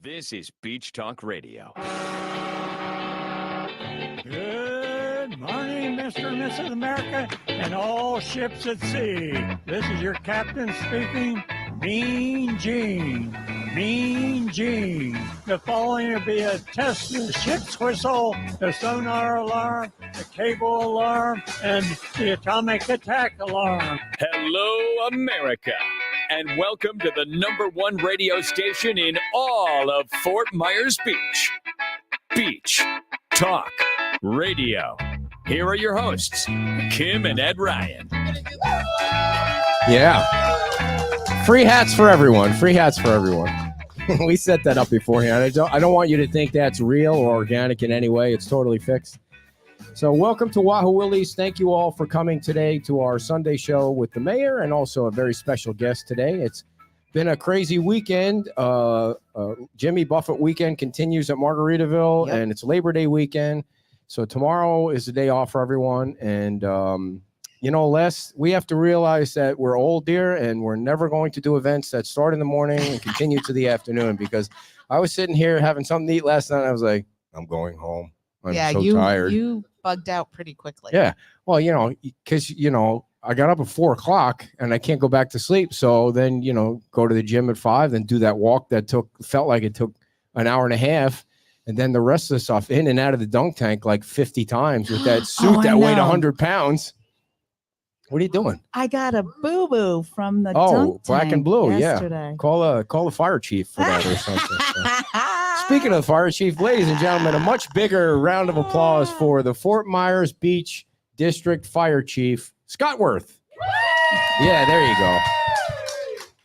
This is Beach Talk Radio. Good morning, Mr. and Mrs. America, and all ships at sea. This is your captain speaking, Mean Gene. Mean Gene. The following will be a test of the ship's whistle, the sonar alarm, the cable alarm, and the atomic attack alarm. Hello, America, and welcome to the #1 radio station in all of Fort Myers Beach. Beach Talk Radio. Here are your hosts, Kim and Ed Ryan. Yeah. Free hats for everyone. Free hats for everyone. We set that up beforehand. I don't want you to think that's real or organic in any way. It's totally fixed. So welcome to Wahoo Willie's. Thank you all for coming today to our Sunday show with the mayor and also a very special guest today. It's been a crazy weekend. Jimmy Buffett weekend continues at Margaritaville, and it's Labor Day weekend. So tomorrow is the day off for everyone. And, Les, we have to realize that we're old dear and we're never going to do events that start in the morning and continue to the afternoon, because I was sitting here having something to eat last night. And I was like, I'm going home. I'm so tired. You bugged out pretty quickly. Yeah. Well, because, I got up at 4:00 and I can't go back to sleep. So then, go to the gym at 5, then do that walk that felt like it took an hour and a half. And then the rest of the stuff in and out of the dunk tank like 50 times with that suit that weighed 100 pounds. What are you doing? I got a boo-boo from the dunk black tank and blue. yesterday. Yeah. Call the fire chief for that or something. So. Speaking of the fire chief, ladies and gentlemen, a much bigger round of applause for the Fort Myers Beach District Fire Chief, Scott Wirth. Yeah, there you go.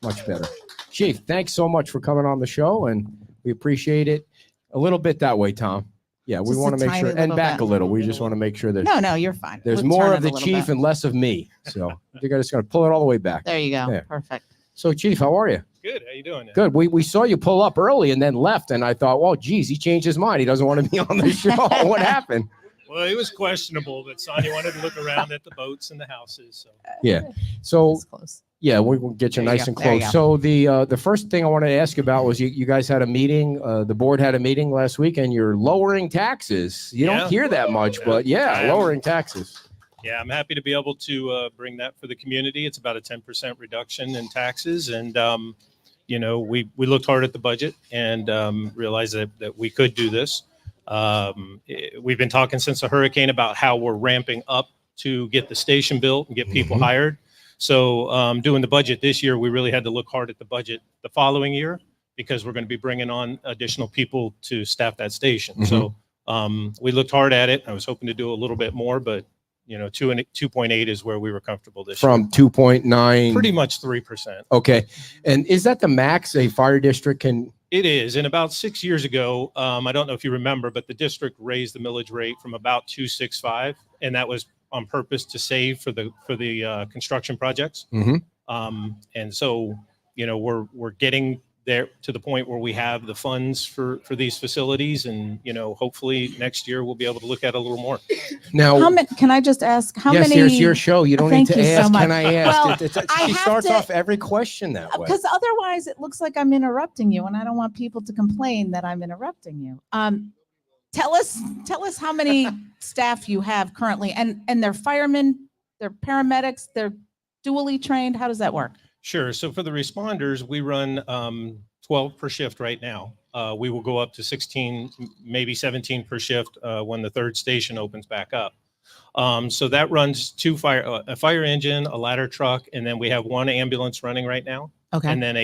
Much better. Chief, thanks so much for coming on the show, and we appreciate it. A little bit that way, Tom. Yeah, we want to make sure, and back a little. We just want to make sure that No, you're fine. There's more of the chief and less of me. So you're just going to pull it all the way back. There you go. Yeah. Perfect. So, Chief, how are you? Good. How you doing? Good. We saw you pull up early and then left, and I thought, well, geez, he changed his mind. He doesn't want to be on the show. What happened? Well, it was questionable, but Sonia wanted to look around at the boats and the houses. So Yeah. So That's close. yeah, we'll get you There you nice go. and There you close. go. So the first thing I wanted to ask you about was you guys had a meeting. The board had a meeting last week, and you're lowering taxes. You don't hear that much, but lowering taxes. yeah, I'm happy to be able to bring that for the community. It's about a 10% reduction in taxes. And, we looked hard at the budget and realized that we could do this. We've been talking since the hurricane about how we're ramping up to get the station built and get people hired. So doing the budget this year, we really had to look hard at the budget the following year, because we're going to be bringing on additional people to staff that station. So we looked hard at it. I was hoping to do a little bit more, but 2.8 is where we were comfortable this year. From 2.9. Pretty much 3%. Okay. And is that the max a fire district can? It is. And about 6 years ago, I don't know if you remember, but the district raised the millage rate from about 2.65, and that was on purpose to save for the construction projects. And so, we're getting there to the point where we have the funds for these facilities, and hopefully next year we'll be able to look at a little more. Now, Can I just ask how yes, many? here's your show. You don't need Thank to you so ask. much. Can I ask? Well, I she have starts to- off every question that way. Because otherwise it looks like I'm interrupting you, and I don't want people to complain that I'm interrupting you. Tell us how many staff you have currently, and they're firemen, they're paramedics, they're dually trained. How does that work? Sure. So for the responders, we run 12 per shift right now. We will go up to 16, maybe 17 per shift when the third station opens back up. So that runs a fire engine, a ladder truck, and then we have one ambulance running right now. Okay. And then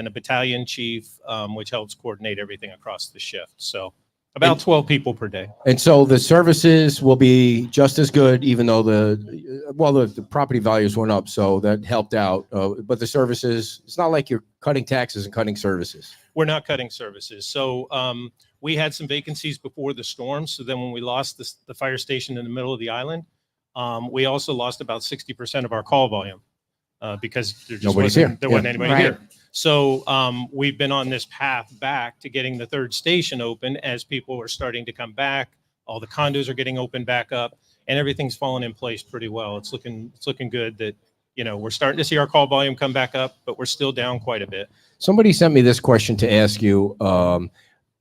a battalion chief, which helps coordinate everything across the shift. So about 12 people per day. And so the services will be just as good, even though the property values went up, so that helped out. But the services, it's not like you're cutting taxes and cutting services. We're not cutting services. So we had some vacancies before the storm. So then when we lost the fire station in the middle of the island, we also lost about 60% of our call volume because there just wasn't anybody here. So we've been on this path back to getting the third station open as people are starting to come back. All the condos are getting opened back up, and everything's fallen in place pretty well. It's looking good that we're starting to see our call volume come back up, but we're still down quite a bit. Somebody sent me this question to ask you.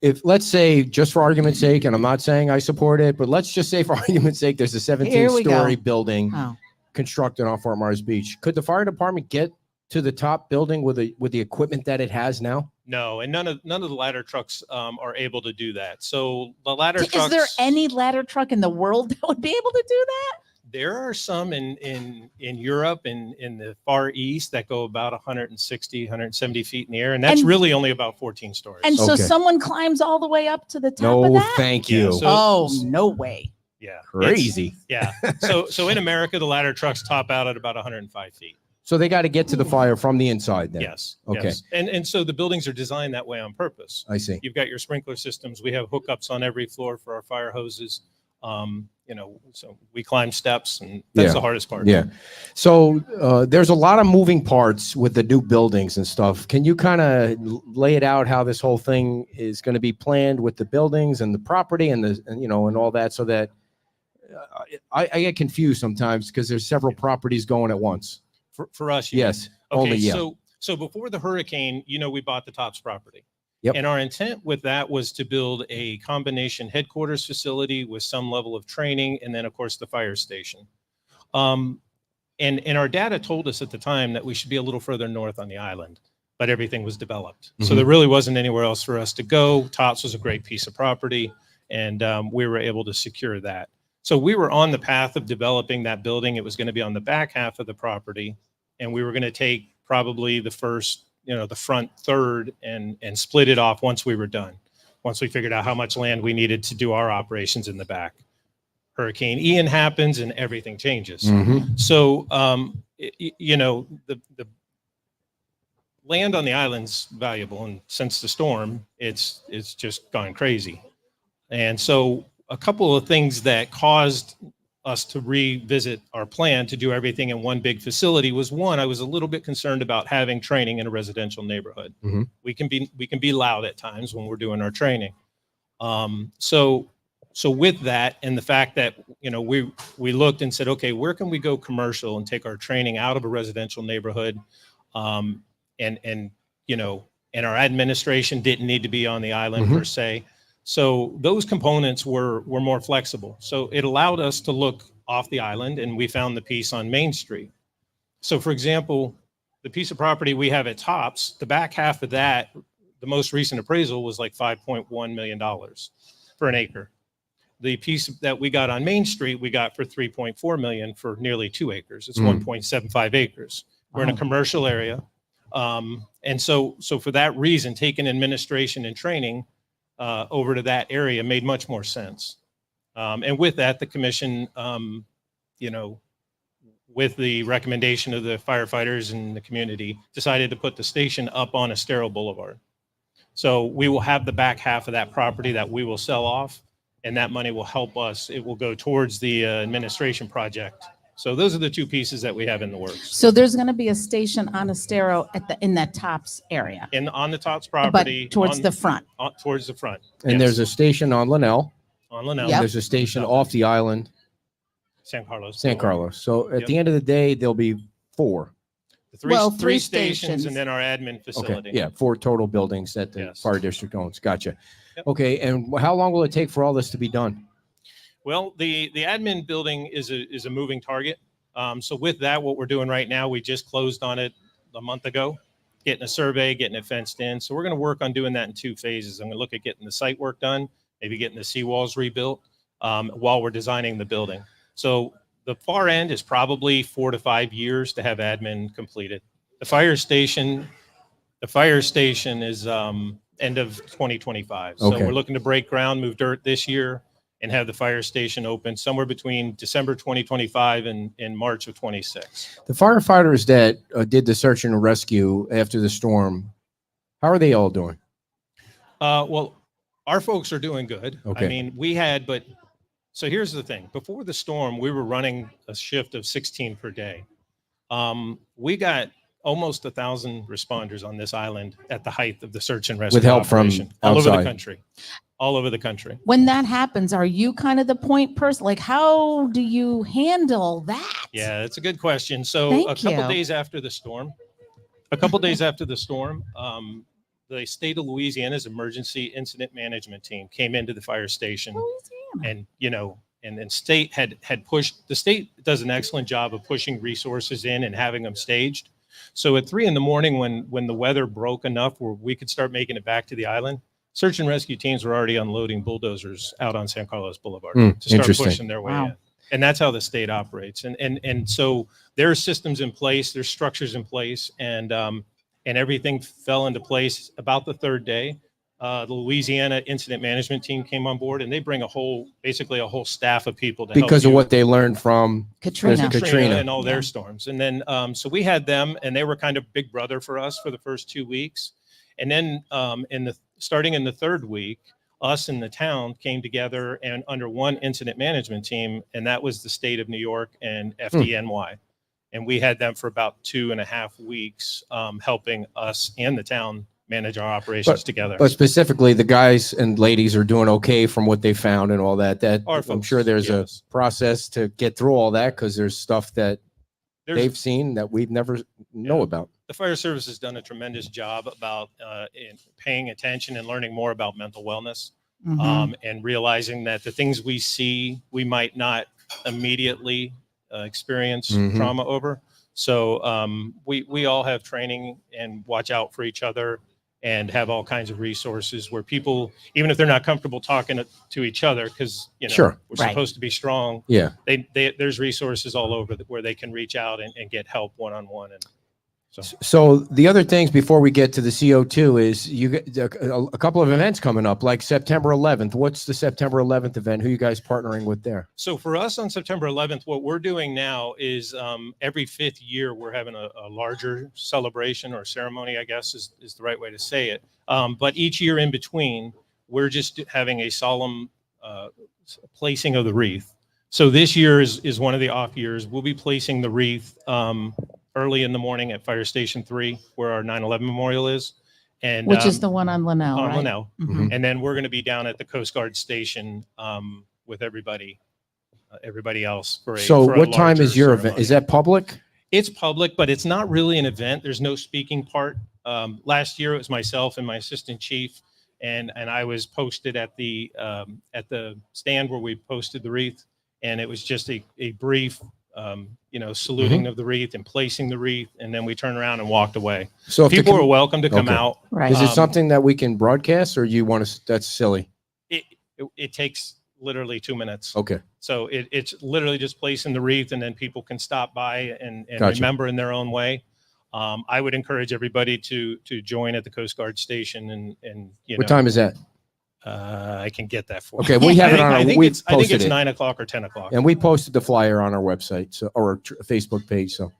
If, let's say, just for argument's sake, and I'm not saying I support it, but let's just say for argument's sake, there's a Here we go. 17-story building Oh. constructed on Fort Myers Beach. Could the fire department get to the top building with the equipment that it has now? No, and none of the ladder trucks are able to do that. So the ladder trucks. Is there any ladder truck in the world that would be able to do that? There are some in Europe and in the Far East that go about 160, 170 feet in the air, and that's really only about 14 stories. And so Okay. someone climbs all the way up to the top No, of that? thank Yeah, you. so- Oh, no way. Yeah, Crazy. yeah. So in America, the ladder trucks top out at about 105 feet. So they got to get to the fire from the inside then? Yes. Okay. Yes. And so the buildings are designed that way on purpose. I see. You've got your sprinkler systems. We have hookups on every floor for our fire hoses. So we climb steps, and that's Yeah. the hardest part. Yeah. So there's a lot of moving parts with the new buildings and stuff. Can you kind of lay it out how this whole thing is going to be planned with the buildings and the property and and all that, so that I get confused sometimes because there's several properties going at once. For us, you mean? Yes. Okay, Only, yeah. so before the hurricane, we bought the Tops property. Yep. And our intent with that was to build a combination headquarters facility with some level of training, and then of course the fire station. And our data told us at the time that we should be a little further north on the island, but everything was developed. So Mhm. there really wasn't anywhere else for us to go. Tops was a great piece of property, and we were able to secure that. So we were on the path of developing that building. It was going to be on the back half of the property, and we were going to take probably the first, the front third and split it off once we were done. Once we figured out how much land we needed to do our operations in the back. Hurricane Ian happens and everything changes. Mhm. So, the land on the island's valuable, and since the storm, it's just gone crazy. And so a couple of things that caused us to revisit our plan to do everything in one big facility was, one, I was a little bit concerned about having training in a residential neighborhood. We can be loud at times when we're doing our training. So with that, and the fact that, we looked and said, okay, where can we go commercial and take our training out of a residential neighborhood? And our administration didn't need to be on the island per se. So those components were more flexible. So it allowed us to look off the island, and we found the piece on Main Street. So for example, the piece of property we have at Tops, the back half of that, the most recent appraisal was like $5.1 million for an acre. The piece that we got on Main Street, we got for $3.4 million for nearly 2 acres. It's 1.75 acres. We're in a commercial area. And so for that reason, taking administration and training over to that area made much more sense. And with that, the commission, with the recommendation of the firefighters and the community, decided to put the station up on Estero Boulevard. So we will have the back half of that property that we will sell off, and that money will help us. It will go towards the administration project. So those are the two pieces that we have in the works. So there's going to be a station on Estero in that Tops area, On the Tops but property. towards the front. Towards the front. And yes. there's a station on Linnell. On Linnell. Yep. There's a station off the island, San Carlos. San Carlos. So at Yep. the end of the day, there'll be 4. Three three stations stations. and then our admin facility. Okay. Yeah, 4 total buildings that the Yes. fire district owns. Gotcha. Yep. Okay. And how long will it take for all this to be done? Well, the admin building is a moving target. So with that, what we're doing right now, we just closed on it a month ago, getting a survey, getting it fenced in. So we're going to work on doing that in 2 phases. I'm going to look at getting the site work done, maybe getting the seawalls rebuilt while we're designing the building. So the far end is probably 4 to 5 years to have admin completed. The fire station is end of 2025. So Okay. we're looking to break ground, move dirt this year, and have the fire station open somewhere between December 2025 and March of 26. The firefighters that did the search and rescue after the storm, how are they all doing? Well, our folks are doing good. Okay. I mean, so here's the thing. Before the storm, we were running a shift of 16 per day. We got almost 1,000 responders on this island at the height of the search and rescue With help from operation. All over the outside. country. All over the country. When that happens, are you kind of the point person? Like, how do you handle that? Yeah, that's a good question. So Thank a couple you. days after the storm, the state of Louisiana's emergency incident management team came into the fire station, Louisiana. and state had pushed. The state does an excellent job of pushing resources in and having them staged. So at 3 a.m, when the weather broke enough where we could start making it back to the island, search and rescue teams were already unloading bulldozers out on San Carlos Boulevard to start Interesting. pushing their way Wow. in. And that's how the state operates. And so there are systems in place, there's structures in place, and everything fell into place about the third day. The Louisiana incident management team came on board, and they bring basically a whole staff of people to Because help of what they learned from Katrina. Katrina. and all their Yeah. storms. And then, so we had them, and they were kind of big brother for us for the first 2 weeks. And then, starting in the third week, us and the town came together and under one incident management team, and that was the state of New York and FDNY. And we had them for about 2.5 weeks, helping us and the town manage our operations together. But specifically, the guys and ladies are doing okay from what they found and all that. Our I'm folks, sure there's yes. a process to get through all that because there's stuff that There's- they've seen that we've never know Yeah. about. The fire service has done a tremendous job about in paying attention and learning more about mental wellness, Mhm. and realizing that the things we see, we might not immediately experience Mhm. trauma over. So we all have training and watch out for each other and have all kinds of resources where people, even if they're not comfortable talking to each other, because Sure. we're Right. supposed to be strong, Yeah. there's resources all over where they can reach out and get help one-on-one. And so So the other things before we get to the CO2 is you get a couple of events coming up, like September 11th. What's the September 11th event? Who are you guys partnering with there? So for us on September 11th, what we're doing now is every 5th year, we're having a larger celebration or ceremony, I guess is the right way to say it. But each year in between, we're just having a solemn placing of the wreath. So this year is one of the off years. We'll be placing the wreath early in the morning at Fire Station 3, where our 9/11 memorial is. And Which is the one on Linnell, on right? Linnell. Mhm. And then we're going to be down at the Coast Guard station with everybody else for So for a what time larger is your event? ceremony. Is that public? It's public, but it's not really an event. There's no speaking part. Last year it was myself and my assistant chief, and I was posted at the stand where we posted the wreath, and it was just a brief saluting of the wreath and placing the wreath, and then we turned around and walked away. So if the People com- are welcome to come Okay. out. Right. Is it Um, something that we can broadcast, or you want to? That's silly. It takes literally 2 minutes. Okay. So it's literally just placing the wreath, and then people can stop by and Gotcha. remember in their own way. I would encourage everybody to join at the Coast Guard station, and What time is that? I can get that for Okay, you. we have it on I our. think We it's, I think posted it's it, 9 o'clock or 10 o'clock. and we posted the flyer on our website, or Facebook page. So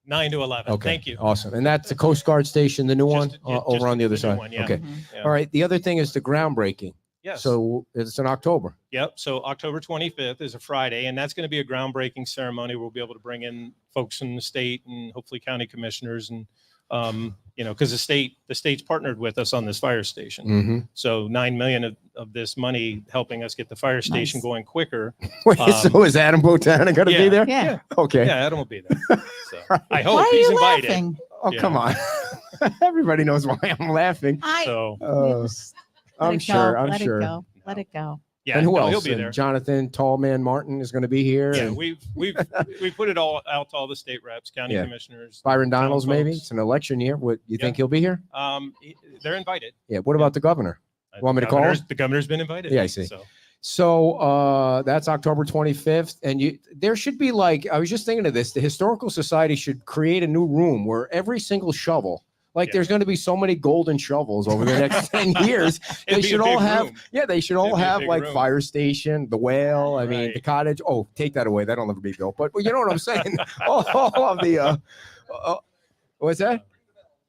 9 to 11. okay, Thank you. awesome. And that's the Coast Guard station, the new one, Just over on the other new side. one, yeah. Okay. Mhm. Yeah. All right. The other thing is the groundbreaking. Yes. So it's in October. Yep. So October 25th is a Friday, and that's going to be a groundbreaking ceremony. We'll be able to bring in folks from the state and hopefully county commissioners, and because the state's partnered with us on this fire station. Mm-hmm. So 9 million of this money helping us get the fire station Nice. going quicker. So is Adam Botana going to be yeah. there? Yeah. Okay. Yeah, Adam will be there. So I hope Why are he's you invited. laughing? Oh, Yeah. come on. Everybody knows why I'm laughing. So I'm sure. I'm Let sure. it go. Let it go. yeah, And who no, else? he'll be And there. Jonathan Tallman Martin is going to be here. Yeah, and we put it all out to all the state reps, county Yeah. commissioners. Byron town Donalds, maybe. folks. It's an election year. What you think Yeah. he'll be here? They're invited. Yeah. What about the governor? Want me to call him? The governor's been invited. Yeah, I see. So So that's October 25th. And there should be, like, I was just thinking of this. The Historical Society should create a new room where every single shovel, like Yeah. there's going to be so many golden shovels over the next 10 years. They It'd be a should all big have, room. yeah, they should all It'd be a have big like room. fire station, the whale. I mean, the Right. cottage. Oh, take that away. That'll never be built. But you know what I'm saying? all of the, what's that?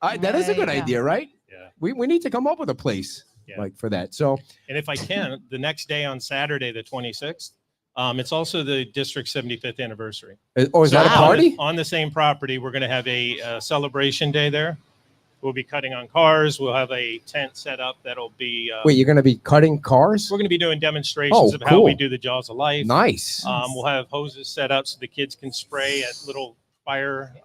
That is a good There you go. idea, right? Yeah. We need to come up with a place Yeah. like for that. So And if I can, the next day on Saturday, the 26th, it's also the district's 75th anniversary. is that a Wow. party? On the same property, we're going to have a celebration day there. We'll be cutting on cars. We'll have a tent set up that'll be. Wait, you're going to be cutting cars? We're going to be doing demonstrations of how we do the Jaws of Life. Nice. We'll have hoses set up so the kids can spray at little fire.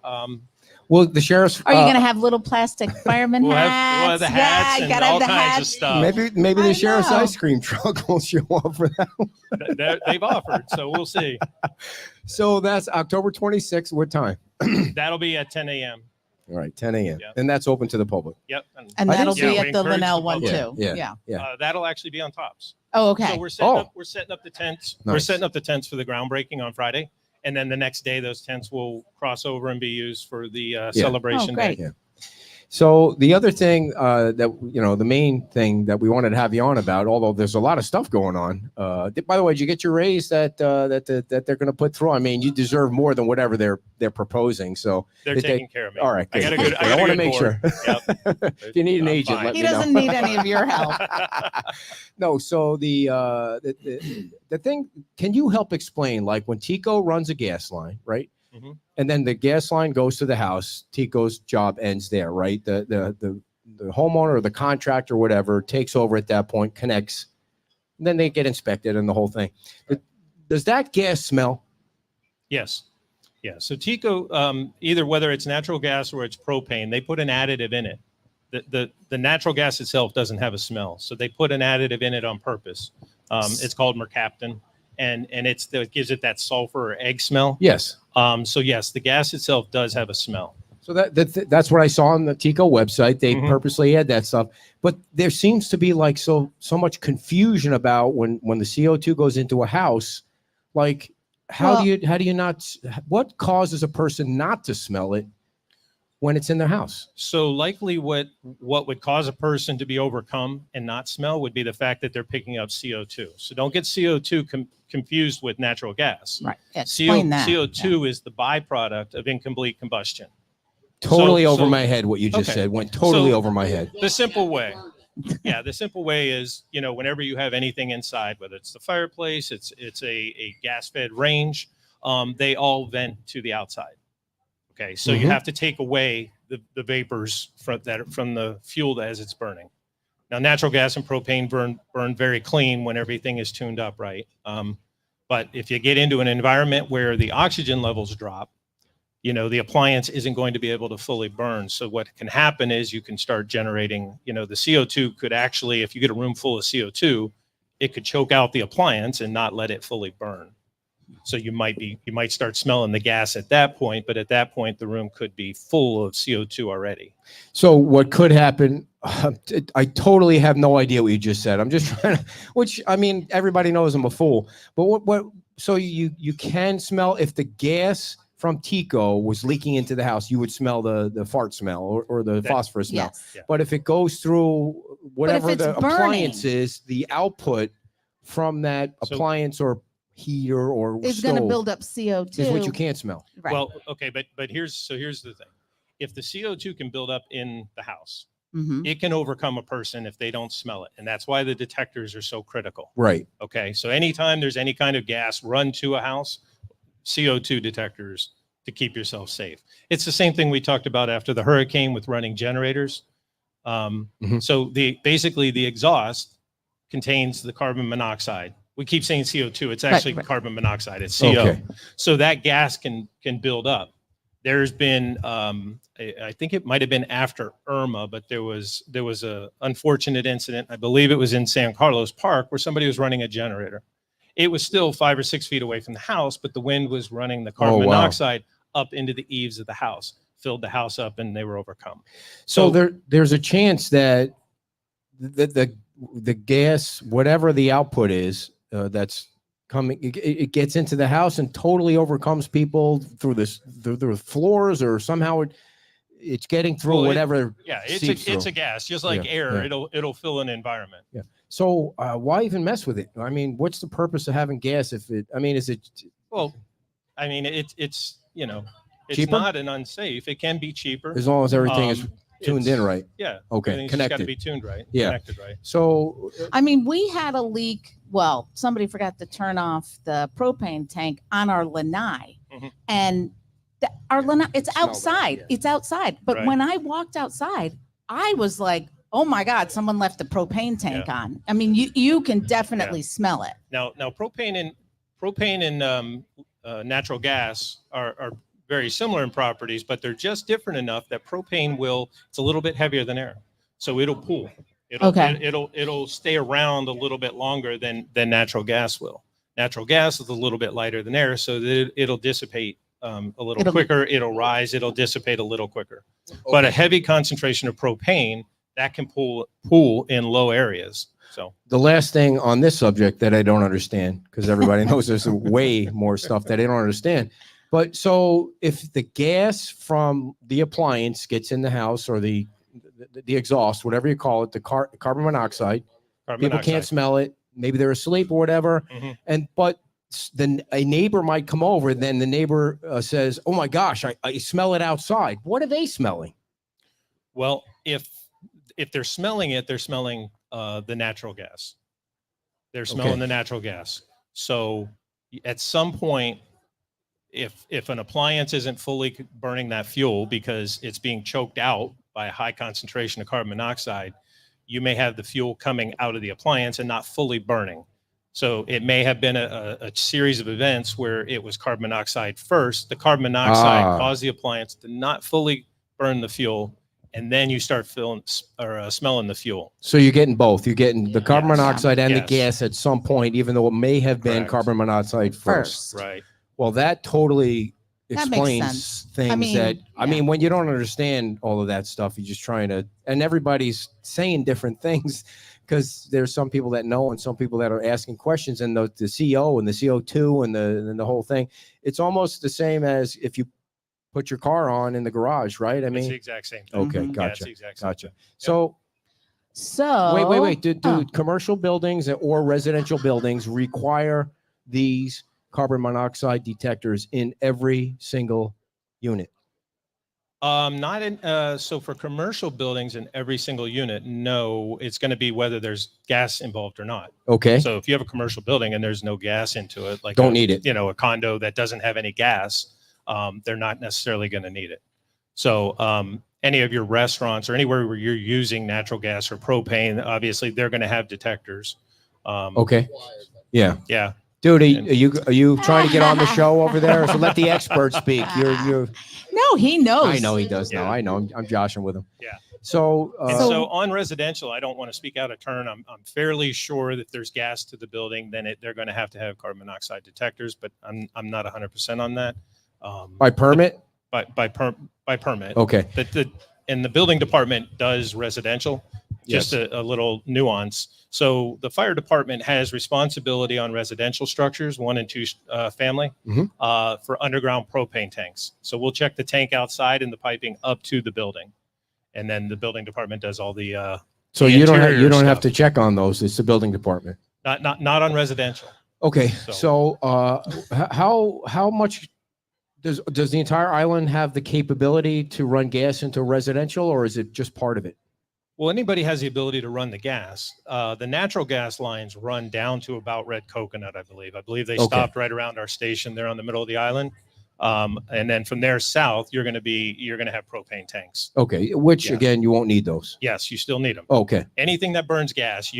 Well, the sheriff's. Are you going to have little plastic fireman we'll hats? have the hats and all kinds of stuff. Maybe the sheriff's know. ice cream truck will show up for that. They've offered, so we'll see. So that's October 26th. What time? That'll be at 10 a.m. All right, 10 a.m. Yeah. And that's open to the public. Yep. And that'll Yeah, be we at the encourage Linnell the one public. too. Yeah. That'll actually be on Tops. Oh, okay. So we're setting Oh. up. We're setting up the tents. Nice. We're setting up the tents for the groundbreaking on Friday, and then the next day those tents will cross over and be used for the celebration Oh, great. day. Yeah. So the other thing the main thing that we wanted to have you on about, although there's a lot of stuff going on. By the way, did you get your raise that they're going to put through? I mean, you deserve more than whatever they're proposing. So They're did taking care of me. All right, I got a good. good. I want to got a good make board. sure. Yep. If you need an I'm agent, fine. let He me know. doesn't need any of your help. No, so the thing, can you help explain, like when Tico runs a gas line, right? Mhm. And then the gas line goes to the house, Tico's job ends there, right? The homeowner or the contractor, whatever, takes over at that point, connects, and then they get inspected and the whole thing. Does that gas smell? Yes. Yeah. So Tico, either whether it's natural gas or it's propane, they put an additive in it. The natural gas itself doesn't have a smell, so they put an additive in it on purpose. It's called mercaptan, and it gives it that sulfur or egg smell. Yes. So yes, the gas itself does have a smell. So that's what I saw on the Tico website. They Mhm. purposely had that stuff, but there seems to be like so much confusion about when the CO2 goes into a house. Like, how do you not? What causes a person not to smell it when it's in their house? So likely what would cause a person to be overcome and not smell would be the fact that they're picking up CO2. So don't get CO2 confused with natural gas. Right. Explain that. CO2 is the byproduct of incomplete combustion. Totally So- over so- my head. What you just Okay. said went totally So- over my head. The simple way. Yeah, the simple way is, whenever you have anything inside, whether it's the fireplace, it's a gas-fed range, they all vent to the outside. Okay, so you Mhm. have to take away the vapors from the fuel as it's burning. Now, natural gas and propane burn very clean when everything is tuned up right. But if you get into an environment where the oxygen levels drop, the appliance isn't going to be able to fully burn. So what can happen is you can start generating, the CO2 could actually, if you get a room full of CO2, it could choke out the appliance and not let it fully burn. So you might start smelling the gas at that point, but at that point the room could be full of CO2 already. So what could happen? I totally have no idea what you just said. I'm just trying to, which I mean, everybody knows I'm a fool. But what? So you can smell if the gas from Tico was leaking into the house, you would smell the fart smell or the phosphorus smell. Yes. Yeah. But if it goes through whatever it's the burning- appliance is, the output from that So- appliance or heater or It's going to stove build up CO2. is what you can't smell. Right. Well, okay, but here's the thing. If the CO2 can build up in the house, Mhm. it can overcome a person if they don't smell it. And that's why the detectors are so critical. Right. Okay. So anytime there's any kind of gas run to a house, CO2 detectors to keep yourself safe. It's the same thing we talked about after the hurricane with running generators. Mhm. So basically the exhaust contains the carbon monoxide. We keep saying CO2. It's actually right. carbon monoxide. It's CO. Okay. So that gas can build up. There's been, I think it might have been after Irma, but there was a unfortunate incident. I believe it was in San Carlos Park where somebody was running a generator. It was still 5 or 6 feet away from the house, but the wind was running the carbon Oh, wow. monoxide up into the eaves of the house, filled the house up, and they were overcome. So there's a chance that the gas, whatever the output is, that's coming, it gets into the house and totally overcomes people through the floors, or somehow it's getting through Well, whatever. Yeah, seeps it's through. a gas, just like Yeah, air. yeah. It'll fill an environment. Yeah. So why even mess with it? I mean, what's the purpose of having gas if it? I mean, is it? Well, I mean, it's it's Cheaper? not an unsafe. It can be cheaper. As long as everything is tuned in it's- right. Yeah. Okay, Everything's just got to connected. be tuned right. Yeah. Connected right. So I mean, we had a leak. Well, somebody forgot to turn off the propane tank on our lanai, Mhm. and our lanai, it's Smell that, outside. yeah. It's outside. But Right. when I walked outside, I was like, oh my God, someone left a propane tank on. I mean, you can definitely smell it. Now propane and natural gas are very similar in properties, but they're just different enough that propane it's a little bit heavier than air, so it'll pool. It'll stay around a little bit longer than natural gas will. Natural gas is a little bit lighter than air, so that it'll dissipate a little quicker. It'll rise. It'll dissipate a little quicker. Okay. But a heavy concentration of propane that can pool in low areas. So the last thing on this subject that I don't understand, because everybody knows there's way more stuff that they don't understand. But so if the gas from the appliance gets in the house, or the exhaust, whatever you call it, the carbon monoxide, people can't smell it. Maybe they're asleep or whatever. Mm-hmm. But then a neighbor might come over. Then the neighbor says, "Oh my gosh, I smell it outside." What are they smelling? Well, if they're smelling it, they're smelling the natural gas. They're smelling the natural gas. So at some point, if an appliance isn't fully burning that fuel because it's being choked out by a high concentration of carbon monoxide, you may have the fuel coming out of the appliance and not fully burning. So it may have been a series of events where it was carbon monoxide first. The carbon monoxide caused the appliance to not fully burn the fuel, and then you start smelling the fuel. So you're getting both. You're getting the carbon monoxide and the gas at some point, even though it may have been carbon monoxide first. Right. Well, that totally explains things I mean, when you don't understand all of that stuff, you're just trying to, and everybody's saying different things, because there's some people that know and some people that are asking questions, and the CO and the CO2 and the whole thing. It's almost the same as if you put your car on in the garage, right? I mean, it's the exact same thing. Okay, Mm-hmm. gotcha. Yeah, exact same thing. So wait. Do commercial buildings or residential buildings require these carbon monoxide detectors in every single unit? Not in, so for commercial buildings in every single unit, no, it's going to be whether there's gas involved or not. Okay. So if you have a commercial building and there's no gas into it, like don't need it. A condo that doesn't have any gas, they're not necessarily going to need it. So any of your restaurants or anywhere where you're using natural gas or propane, obviously they're going to have detectors. Okay. Yeah. Yeah. Dude, are you trying to get on the show over there? So let the expert speak. You're. No, he knows. I know he does know. I know. I'm joshing with him. Yeah. So on residential, I don't want to speak out of turn. I'm fairly sure that if there's gas to the building, then they're going to have carbon monoxide detectors, but I'm not 100% on that. By permit? By permit. Okay. And the building department does residential. Just a little nuance. So the fire department has responsibility on residential structures, 1 and 2 family, for underground propane tanks. So we'll check the tank outside and the piping up to the building, and then the building department does all the. So you don't have to check on those. It's the building department. Not on residential. Okay. So how much does the entire island have the capability to run gas into residential, or is it just part of it? Well, anybody has the ability to run the gas. The natural gas lines run down to about Red Coconut, I believe. I believe they stopped right around our station there on the middle of the island. And then from there south, you're going to have propane tanks. Okay, which again, you won't need those. Yes, you still need them. Okay. Anything that burns gas,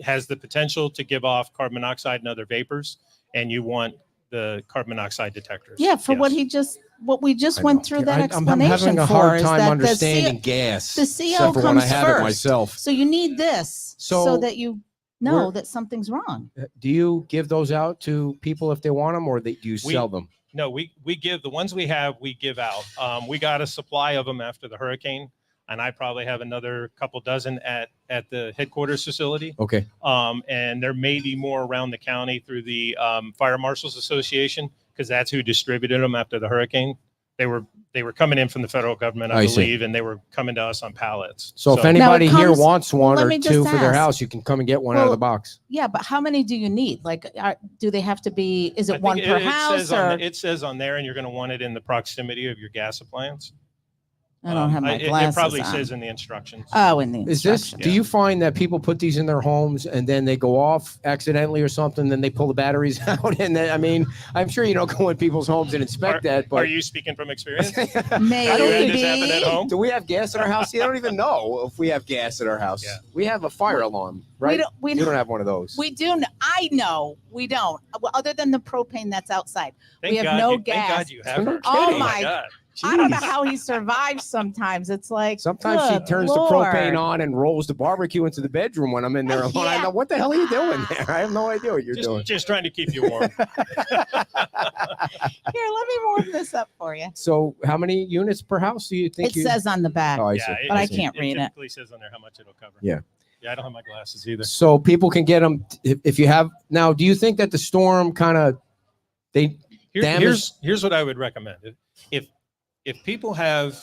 has the potential to give off carbon monoxide and other vapors, and you want the carbon monoxide detectors. Yeah, for what we just went through that explanation I'm having a hard time that understanding gas. The CO for comes when I have first. It myself. So you need this so that you know that something's wrong. Do you give those out to people if they want them, or do you sell them? No, we give the ones we have, we give out. We got a supply of them after the hurricane, and I probably have another couple dozen at the headquarters facility. Okay. And there may be more around the county through the Fire Marshals Association, because that's who distributed them after the hurricane. They were coming in from the federal government, I believe, and they were coming to us on pallets. So if anybody here wants one or two for their house, you can come and get one out of the box. Yeah, but how many do you need? Like, do they have to be? Is it one per house? It says on there, and you're going to want it in the proximity of your gas appliance. I don't have my It glasses probably on. says in the instructions. Oh, in the Is this? instructions. Do you find that people put these in their homes and then they go off accidentally or something? Then they pull the batteries out, and then I mean, I'm sure you don't go in people's homes and inspect that. But Are you speaking from experience? Maybe. I don't You had think this happen at home? Do we have gas in our house? I don't even know if we have gas at our house. Yeah. We have a fire alarm, right? We You don't have one of those. We do. I know we don't. Well, other than the propane that's outside. Thank We have God no Thank gas. God you have her. Oh my- God. I don't know Jeez. how he survives sometimes. It's like Sometimes she good turns Lord. the propane on and rolls the barbecue into the bedroom when I'm in there alone. I Yeah. know what the hell are you doing there? I have no idea what you're doing. Just trying to keep you warm. Here, let me warm this up for you. So, how many units per house do you think? It says on the back. Oh, I Yeah, see. But I see. can't read it. typically says on there how much it'll cover. Yeah. Yeah, I don't have my glasses either. So people can get them if you have. Now, do you think that the storm kind of damage- Here's what I would recommend. If people have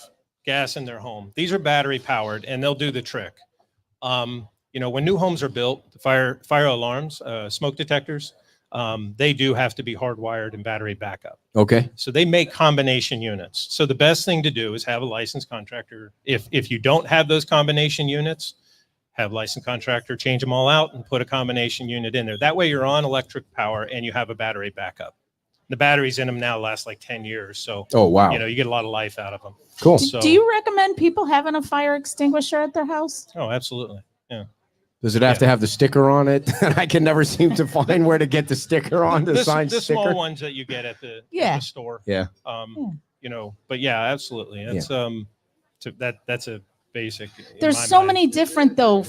gas in their home, these are battery powered and they'll do the trick. When new homes are built, the fire alarms, smoke detectors, they do have to be hardwired and battery backup. Okay. So they make combination units. So the best thing to do is have a licensed contractor. If you don't have those combination units, have licensed contractor change them all out and put a combination unit in there. That way you're on electric power and you have a battery backup. The batteries in them now last like 10 years. So, Oh wow. you get a lot of life out of them. Cool. So, Do you recommend people having a fire extinguisher at their house? Oh, absolutely. Does it have to have the sticker on it? I can never seem to find where to get the sticker on the sign the sticker. small ones that you get at the store. Yeah. But yeah, absolutely. That's that's a basic. in There's my so mind. many different though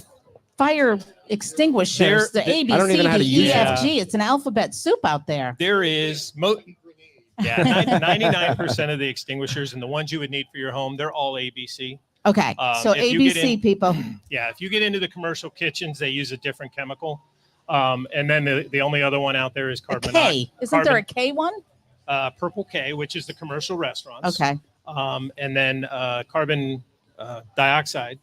fire extinguishers. The A, B, I don't even C, know how to D, use E, it. F, G. It's an alphabet soup out there. There is 99% of the extinguishers and the ones you would need for your home, they're all ABC. Okay, so if you get ABC in- people. Yeah, if you get into the commercial kitchens, they use a different chemical. And then the only other one out there is A carbon. K. Isn't there a K one? Purple K, which is the commercial restaurants. Okay, And then carbon dioxide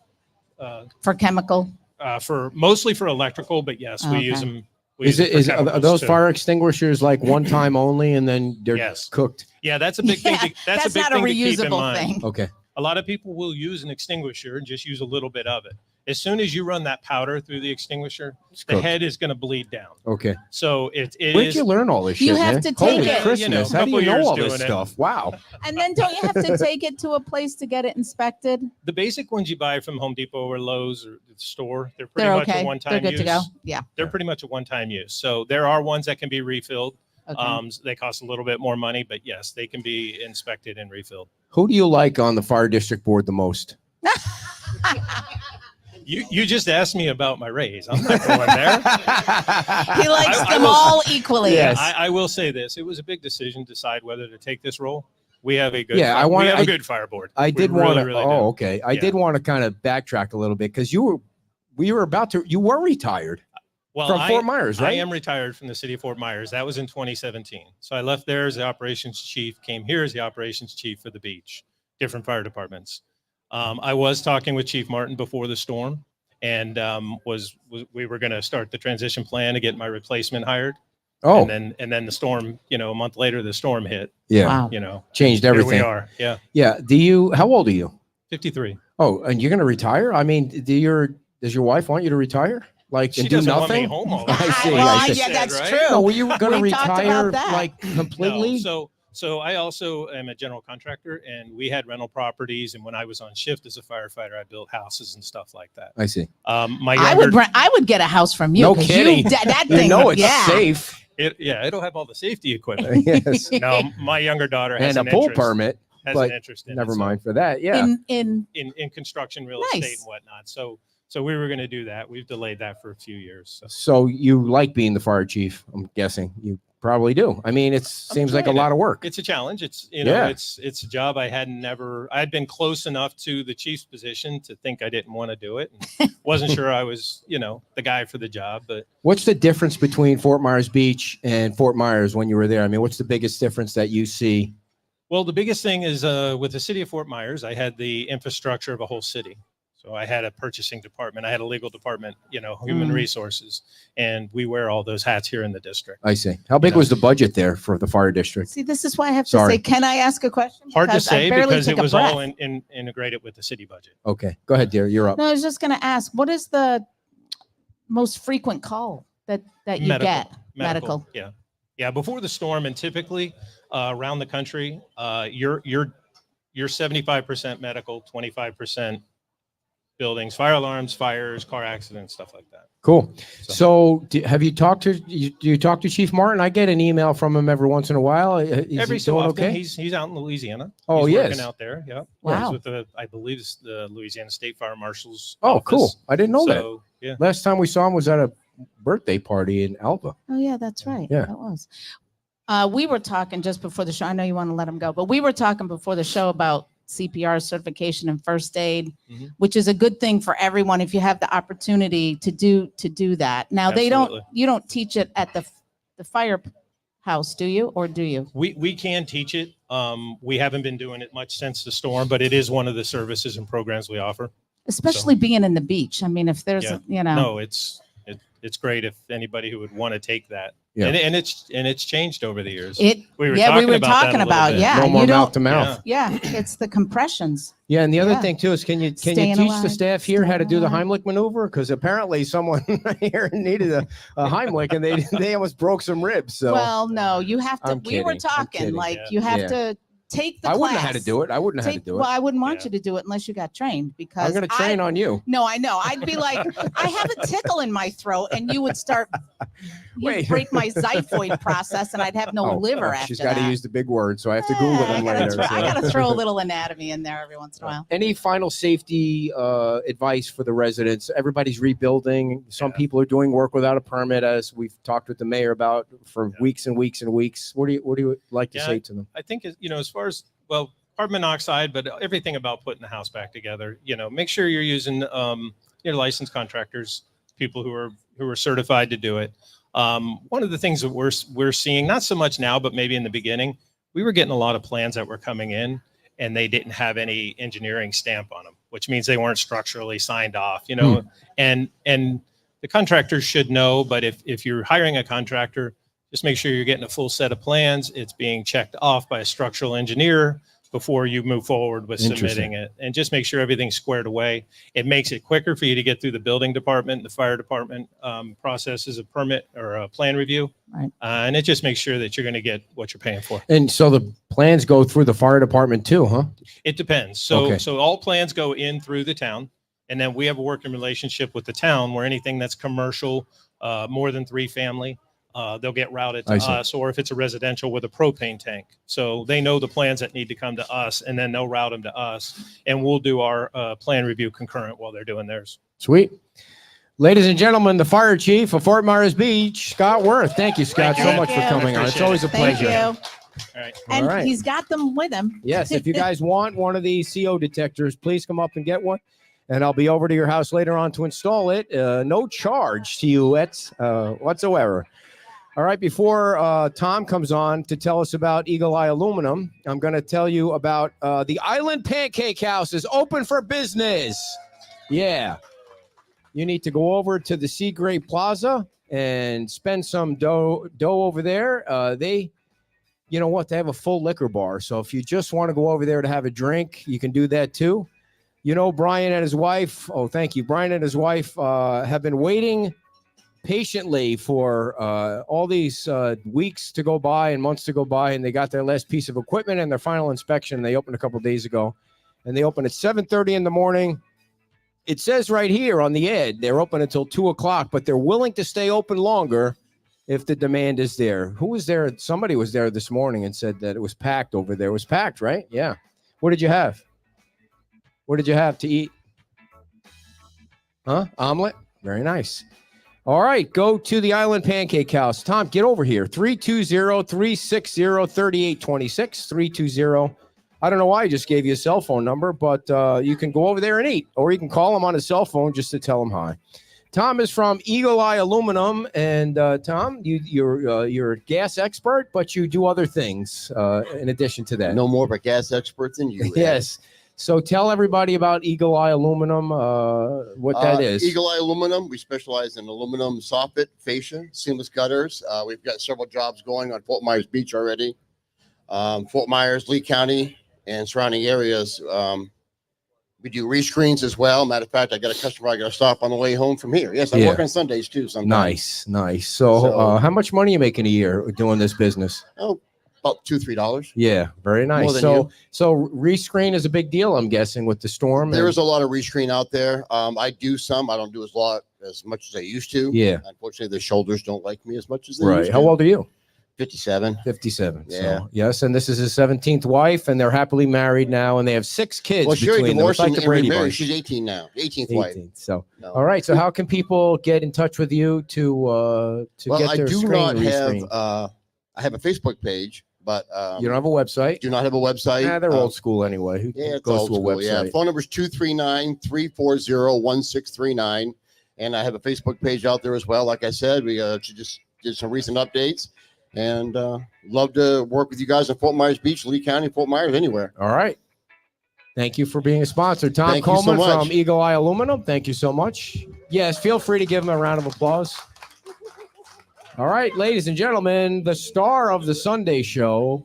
for chemical. for mostly for electrical, but yes, we Okay. use them. Are those fire extinguishers like one time only and then they're Yes. cooked? Yeah, that's a big thing. That's a big not thing a to keep in reusable mind. thing. Okay. A lot of people will use an extinguisher and just use a little bit of it. As soon as you run that powder through the extinguisher, the cooked. head is going to bleed down. Okay. So it Where'd is. you learn all this You shit? have man? to take Holy it. Christmas! How do couple you know years all this doing it. stuff? Wow. And then don't you have to take it to a place to get it inspected? The basic ones you buy from Home Depot or Lowe's or the store, they're pretty They're much okay. a They're one-time good use. to go. Yeah. They're pretty much a one-time use. So there are ones that can be refilled. Okay. They cost a little bit more money, but yes, they can be inspected and refilled. Who do you like on the fire district board the most? You just asked me about my raise. I'm not going there. He likes I them will- all equally. Yes. I will say this: it was a big decision to decide whether to take this role. We have a good, Yeah, I we wanna- have a I- good fire board. I We did really, want to. really do. Oh, okay. I Yeah. did want to kind of backtrack a little bit because you were retired Well, from Fort Myers, I right? am retired from the city of Fort Myers. That was in 2017. So I left there as the operations chief, came here as the operations chief for the beach, different fire departments. I was talking with Chief Martin before the storm, and we were going to start the transition plan to get my replacement hired. Oh, And then the storm, a month later, the storm hit. yeah. Wow. Changed Here everything. we are. Yeah, Yeah. How old are you? 53. Oh, and you're going to retire? I mean, does your wife want you to retire? Like, She and do doesn't want me nothing? home all the I time. see. Well, I see. yeah, that's Right? true. No, were you going to We talked retire about that. like completely? No, so I also am a general contractor, and we had rental properties. And when I was on shift as a firefighter, I built houses and stuff like that. I see. My I younger, would get a house from you. No 'cause kidding. that You thing. know it's yeah. safe. it'll have all the safety equipment. Yes. No, my younger daughter has And a an pool interest, permit. has but an interest in Never it, so mind for that. Yeah. In construction, real Nice. estate, and whatnot. So we were going to do that. We've delayed that for a few years. So. So you like being the fire chief? I'm guessing you probably do. I mean, it seems like a enjoying lot of work. It's a challenge. It's Yeah. it's a job I I'd been close enough to the chief's position to think I didn't want to do it. And wasn't sure I was, the guy for the job, but What's the difference between Fort Myers Beach and Fort Myers when you were there? I mean, what's the biggest difference that you see? well, the biggest thing is with the city of Fort Myers, I had the infrastructure of a whole city. So I had a purchasing department, I had a legal department, human resources, and we wear all those hats here in the district. I see. How big was the budget there for the fire district? See, this is why I have to Sorry. say, can I ask a question? Hard to Because I say barely because took it a was breath. all integrated with the city budget. Okay, go ahead, dear. You're up. No, I was just going to ask, what is the most frequent call that you get? Medical. Yeah. Before the storm, and typically around the country, you're 75% medical, 25% buildings, fire alarms, fires, car accidents, stuff like that. Cool. So, have you talked to do you talk to Chief Martin? I get an email from him every once in a while. Is Every he so doing often, okay? he's out in Louisiana. Oh, he's yes. working out there. Yeah. Wow. He's with I believe it's the Louisiana State Fire Marshal's. Oh, office. cool. I didn't know that. So, yeah. Last time we saw him was at a birthday party in Alva. Oh, yeah, that's right. Yeah. That was. We were talking just before the show. I know you want to let him go, but we were talking before the show about CPR certification and first aid, which is a good thing for everyone if you have the opportunity to do that. Now you don't teach it at the firehouse, do you, or do you? We can teach it. We haven't been doing it much since the storm, but it is one of the services and programs we offer. Especially being in the beach. I mean, if there's No, it's great if anybody who would want to take that. Yeah. And it's changed over the years. We were talking about no more mouth to mouth. Yeah, it's the compressions. Yeah, and the other thing too is, can you Staying teach alive, the staff here how to do the staying Heimlich maneuver? Because apparently someone here needed a Heimlich and they almost broke some ribs. So Well, no, you have to. I'm We were kidding. I'm talking kidding. like Yeah. you have Yeah. to take the I class. wouldn't have had to do it. I wouldn't have had to do it. Well, I wouldn't want Yeah. you to do it unless you got trained, because I'm going to train on you. No, I know. I'd be like, I have a tickle in my throat, and you would start. You'd Wait. break my xiphoid process, and I'd have no liver after She's that. got to use the big word, so I have to Google Yeah, them I later. gotta so. I got to throw a little anatomy in there every once in a while. Any final safety advice for the residents? Everybody's rebuilding. Some people are doing work without a permit, as we've talked with the mayor about for weeks and weeks and weeks. What do you like to say to them? I think, as far as, carbon monoxide, but everything about putting the house back together, make sure you're using your licensed contractors, people who are certified to do it. One of the things that we're seeing, not so much now, but maybe in the beginning, we were getting a lot of plans that were coming in and they didn't have any engineering stamp on them, which means they weren't structurally signed off, and the contractors should know, but if you're hiring a contractor, just make sure you're getting a full set of plans. It's being checked off by a structural engineer before you move forward with submitting it, and just make sure everything's squared away. It makes it quicker for you to get through the building department, the fire department processes a permit or a plan review. Right. And it just makes sure that you're going to get what you're paying for. And so the plans go through the fire department too, huh? It depends. So, Okay. so all plans go in through the town, and then we have a working relationship with the town where anything that's commercial, more than 3 family, they'll get routed to I see. us, or if it's a residential with a propane tank. So they know the plans that need to come to us, and then they'll route them to us, and we'll do our plan review concurrent while they're doing theirs. Sweet. Ladies and gentlemen, the fire chief of Fort Myers Beach, Scott Wirth. Thank you, Scott, Thank so you. much for Thank you. coming on. It's Appreciate always a Thank pleasure. you. All right. And right. he's got them with him. Yes, if you guys want one of these CO detectors, please come up and get one. And I'll be over to your house later on to install it. No charge to you whatsoever. All right, before Tom comes on to tell us about Eagle Eye Aluminum, I'm going to tell you about the Island Pancake House is open for business. Yeah. You need to go over to the Seagrave Plaza and spend some dough over there. You know what? They have a full liquor bar. So if you just want to go over there to have a drink, you can do that too. Brian and his wife. Oh, thank you. Brian and his wife have been waiting patiently for all these weeks to go by and months to go by, and they got their last piece of equipment and their final inspection. They opened a couple of days ago, and they opened at 7:30 in the morning. It says right here on the ad they're open until 2:00, but they're willing to stay open longer if the demand is there. Who was there? Somebody was there this morning and said that it was packed over there. It was packed, right? Yeah. What did you have? What did you have to eat? Huh? Omelet? Very nice. All right, go to the Island Pancake House. Tom, get over here. 320-360-3826. 320. I don't know why I just gave you a cell phone number, but you can go over there and eat, or you can call him on his cell phone just to tell him hi. Tom is from Eagle Eye Aluminum, and Tom, you're a gas expert, but you do other things in addition to that. No more of a gas expert than you. Ed. Yes. So tell everybody about Eagle Eye Aluminum, what that is. Eagle Eye Aluminum. We specialize in aluminum soffit, fascia, seamless gutters. We've got several jobs going on Fort Myers Beach already. Fort Myers, Lee County, and surrounding areas. We do rescreens as well. Matter of fact, I got a customer I got to stop on the way home from here. Yes, I work on Sundays too sometimes. Nice. So how much money you making a year doing this business? Oh, about $2-3. Yeah, very nice. More than you. So rescreen is a big deal, I'm guessing, with the storm. There is a lot of rescreen out there. I do some. I don't do as much as I used to. Yeah. Unfortunately, the shoulders don't like me as much as they Right. used to. How old are you? 57. 57. Yeah. So, yes, and this is his 17th wife, and they're happily married now, and they have 6 kids Well, she already between them. It's divorced like and the Brady remarried. Bunch. She's 18 now. 18th wife. 18th. So, No. all right. So, how can people get in touch with you to Well, get I their do screen not have. rescreen? I have a Facebook page, but You don't have a website? do not have a website. They're old school anyway. Who Yeah, it's goes old to a school. Yeah, website? phone number is 239-340-1639, and I have a Facebook page out there as well. Like I said, we just did some recent updates, and love to work with you guys in Fort Myers Beach, Lee County, Fort Myers, anywhere. All right. Thank you for being a sponsor. Tom Thank you so Coleman much. from Eagle Eye Aluminum. Thank you so much. Yes, feel free to give him a round of applause. All right, ladies and gentlemen, the star of the Sunday show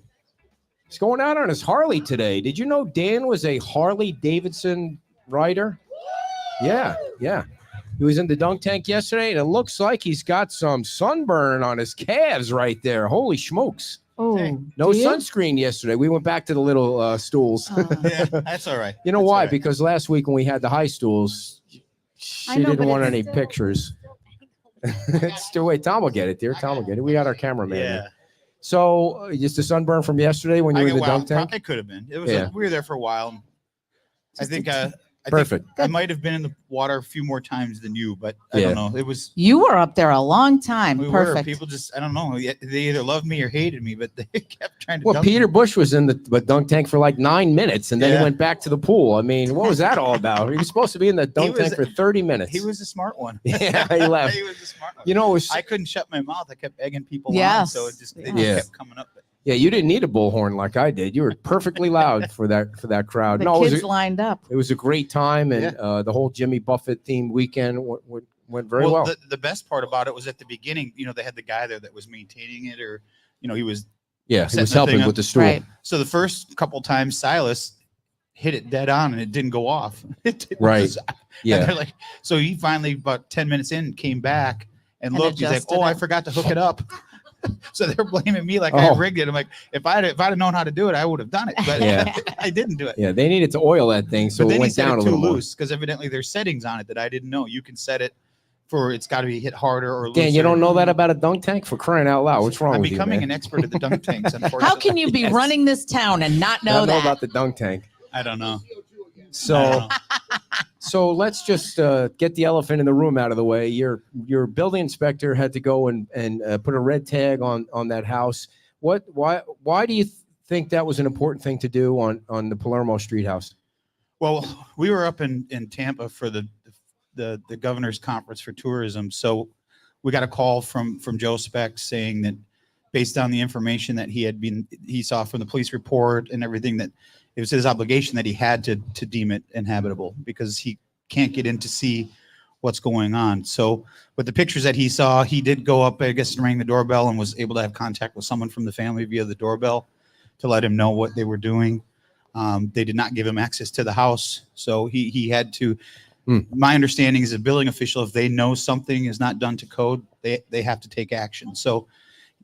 is going out on his Harley today. Did you know Dan was a Harley Davidson rider? Yeah. He was in the dunk tank yesterday, and it looks like he's got some sunburn on his calves right there. Holy smokes. Oh, No do you? sunscreen yesterday. We went back to the little stools. Yeah, that's all right. You know That's why? all right. Because last week when we had the high stools, she I know, didn't but want it's any still- pictures. It's still wait. Tom will get it, dear. Tom will get it. We got our cameraman. Yeah. here. So just a sunburn from yesterday when you were in the dunk tank. It could have been. It was. Yeah. We were there for a while. I think. Perfect. I might have been in the water a few more times than you, but I Yeah. don't know. It was. You were up there a long time. We Perfect. were. People just. I don't know. They either loved me or hated me, but they kept trying to. Well, dunk Peter me. Bush was in the dunk tank for like 9 minutes, and then he Yeah. went back to the pool. I mean, what was that all about? He was supposed to be in the dunk was- tank for 30 minutes. He was a smart one. Yeah, he left. He was a smart one. You know, it was, I couldn't shut my mouth. I kept egging people on, Yes. so it just Yeah. kept coming up. yeah, you didn't need a bullhorn like I did. You were perfectly loud for that crowd. The No, it was kids a- lined up. It was a great time, and the whole Jimmy Buffett themed weekend went very well. The best part about it was at the beginning. They had the guy there that was maintaining it, or he was. Yeah, he setting was the thing helping up. with the stool. Right. So the first couple times, Silas hit it dead on, and it didn't go off. It didn't Right. just- And Yeah, they're like, so he finally, about 10 minutes in, came back and And looked. He's like, adjusted "Oh, I it. forgot to hook it up." So they're blaming me like I Oh. rigged it. I'm like, if I'd known how to do it, I would have done it, but Yeah. I didn't do it. yeah. They needed to oil that thing so But it then he went set down it a too little more. loose because evidently there's settings on it that I didn't know. You can set it for it's got to be hit harder or looser. Dan, you don't know that about a dunk tank? For crying out loud, what's wrong I'm with you, becoming man? an expert at the dunk tanks. Unfortunately, How can you be Yes. running this town and not I know don't know that? about the dunk tank. I don't know. So, so let's just get the elephant in the room out of the way. Your building inspector had to go and put a red tag on that house. Why do you think that was an important thing to do on the Palermo Street house? Well, we were up in Tampa for the governor's conference for tourism. So we got a call from Joe Speck saying that based on the information that he saw from the police report and everything, that it was his obligation that he had to deem it inhabitable because he can't get in to see what's going on. So with the pictures that he saw, he did go up, I guess, and rang the doorbell and was able to have contact with someone from the family via the doorbell to let him know what they were doing. They did not give him access to the house. So he had to, my understanding is a building official, if they know something is not done to code, they have to take action. So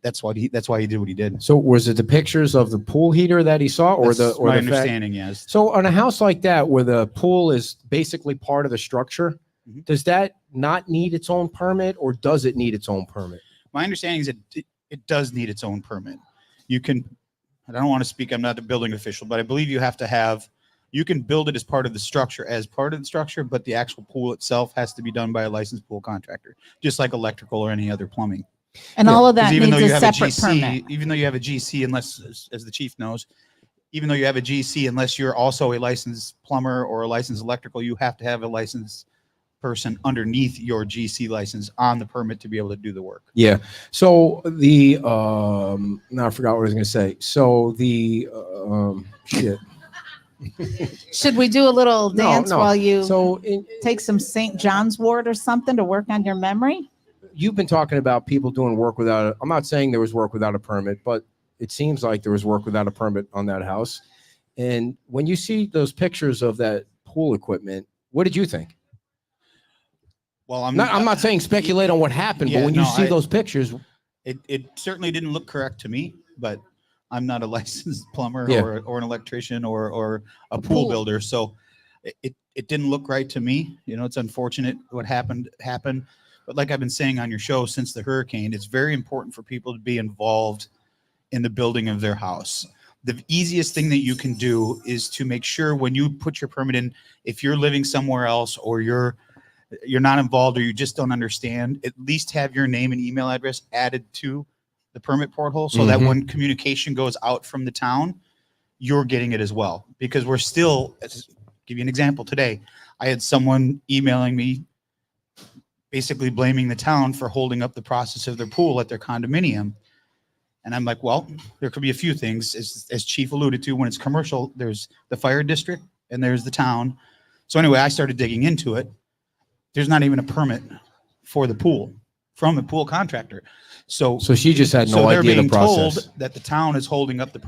that's why he did what he did. So was it the pictures of the pool heater that he saw, or That's my the fact? understanding, yes. So on a house like that, where the pool is basically part of the structure, Mhm. does that not need its own permit, or does it need its own permit? My understanding is that it does need its own permit. You can, I don't want to speak, I'm not a building official, but I believe you have to have, you can build it as part of the structure, but the actual pool itself has to be done by a licensed pool contractor, just like electrical or any other plumbing. And all of that 'Cause even needs though you a have separate GC, permit. even though you have a GC, unless, as the chief knows, even though you have a GC, unless you're also a licensed plumber or a licensed electrical, you have to have a licensed person underneath your GC license on the permit to be able to do the work. Yeah. So the now I forgot what I was going to say. So the shit. Should we do a little No, dance no. while you So take some St. John's wort or something to work on your memory? you've been talking about people doing work without. I'm not saying there was work without a permit, but it seems like there was work without a permit on that house. And when you see those pictures of that pool equipment, what did you think? Well, I'm not saying speculate on what happened, but Yeah, when you no, see those pictures, it certainly didn't look correct to me, but I'm not a licensed plumber Yeah. or an electrician or a pool. pool builder. So it didn't look right to me. You know, it's unfortunate what happened. But like I've been saying on your show since the hurricane, it's very important for people to be involved in the building of their house. The easiest thing that you can do is to make sure when you put your permit in, if you're living somewhere else or you're not involved or you just don't understand, at least have your name and email address added to the permit portal so that Mhm. when communication goes out from the town, you're getting it as well. Because we're still, give you an example today, I had someone emailing me basically blaming the town for holding up the process of their pool at their condominium. And I'm like, well, there could be a few things. As Chief alluded to, when it's commercial, there's the fire district and there's the town. So anyway, I started digging into it. There's not even a permit for the pool from the pool contractor. So she just had no they're idea the being process. told that the town is holding up the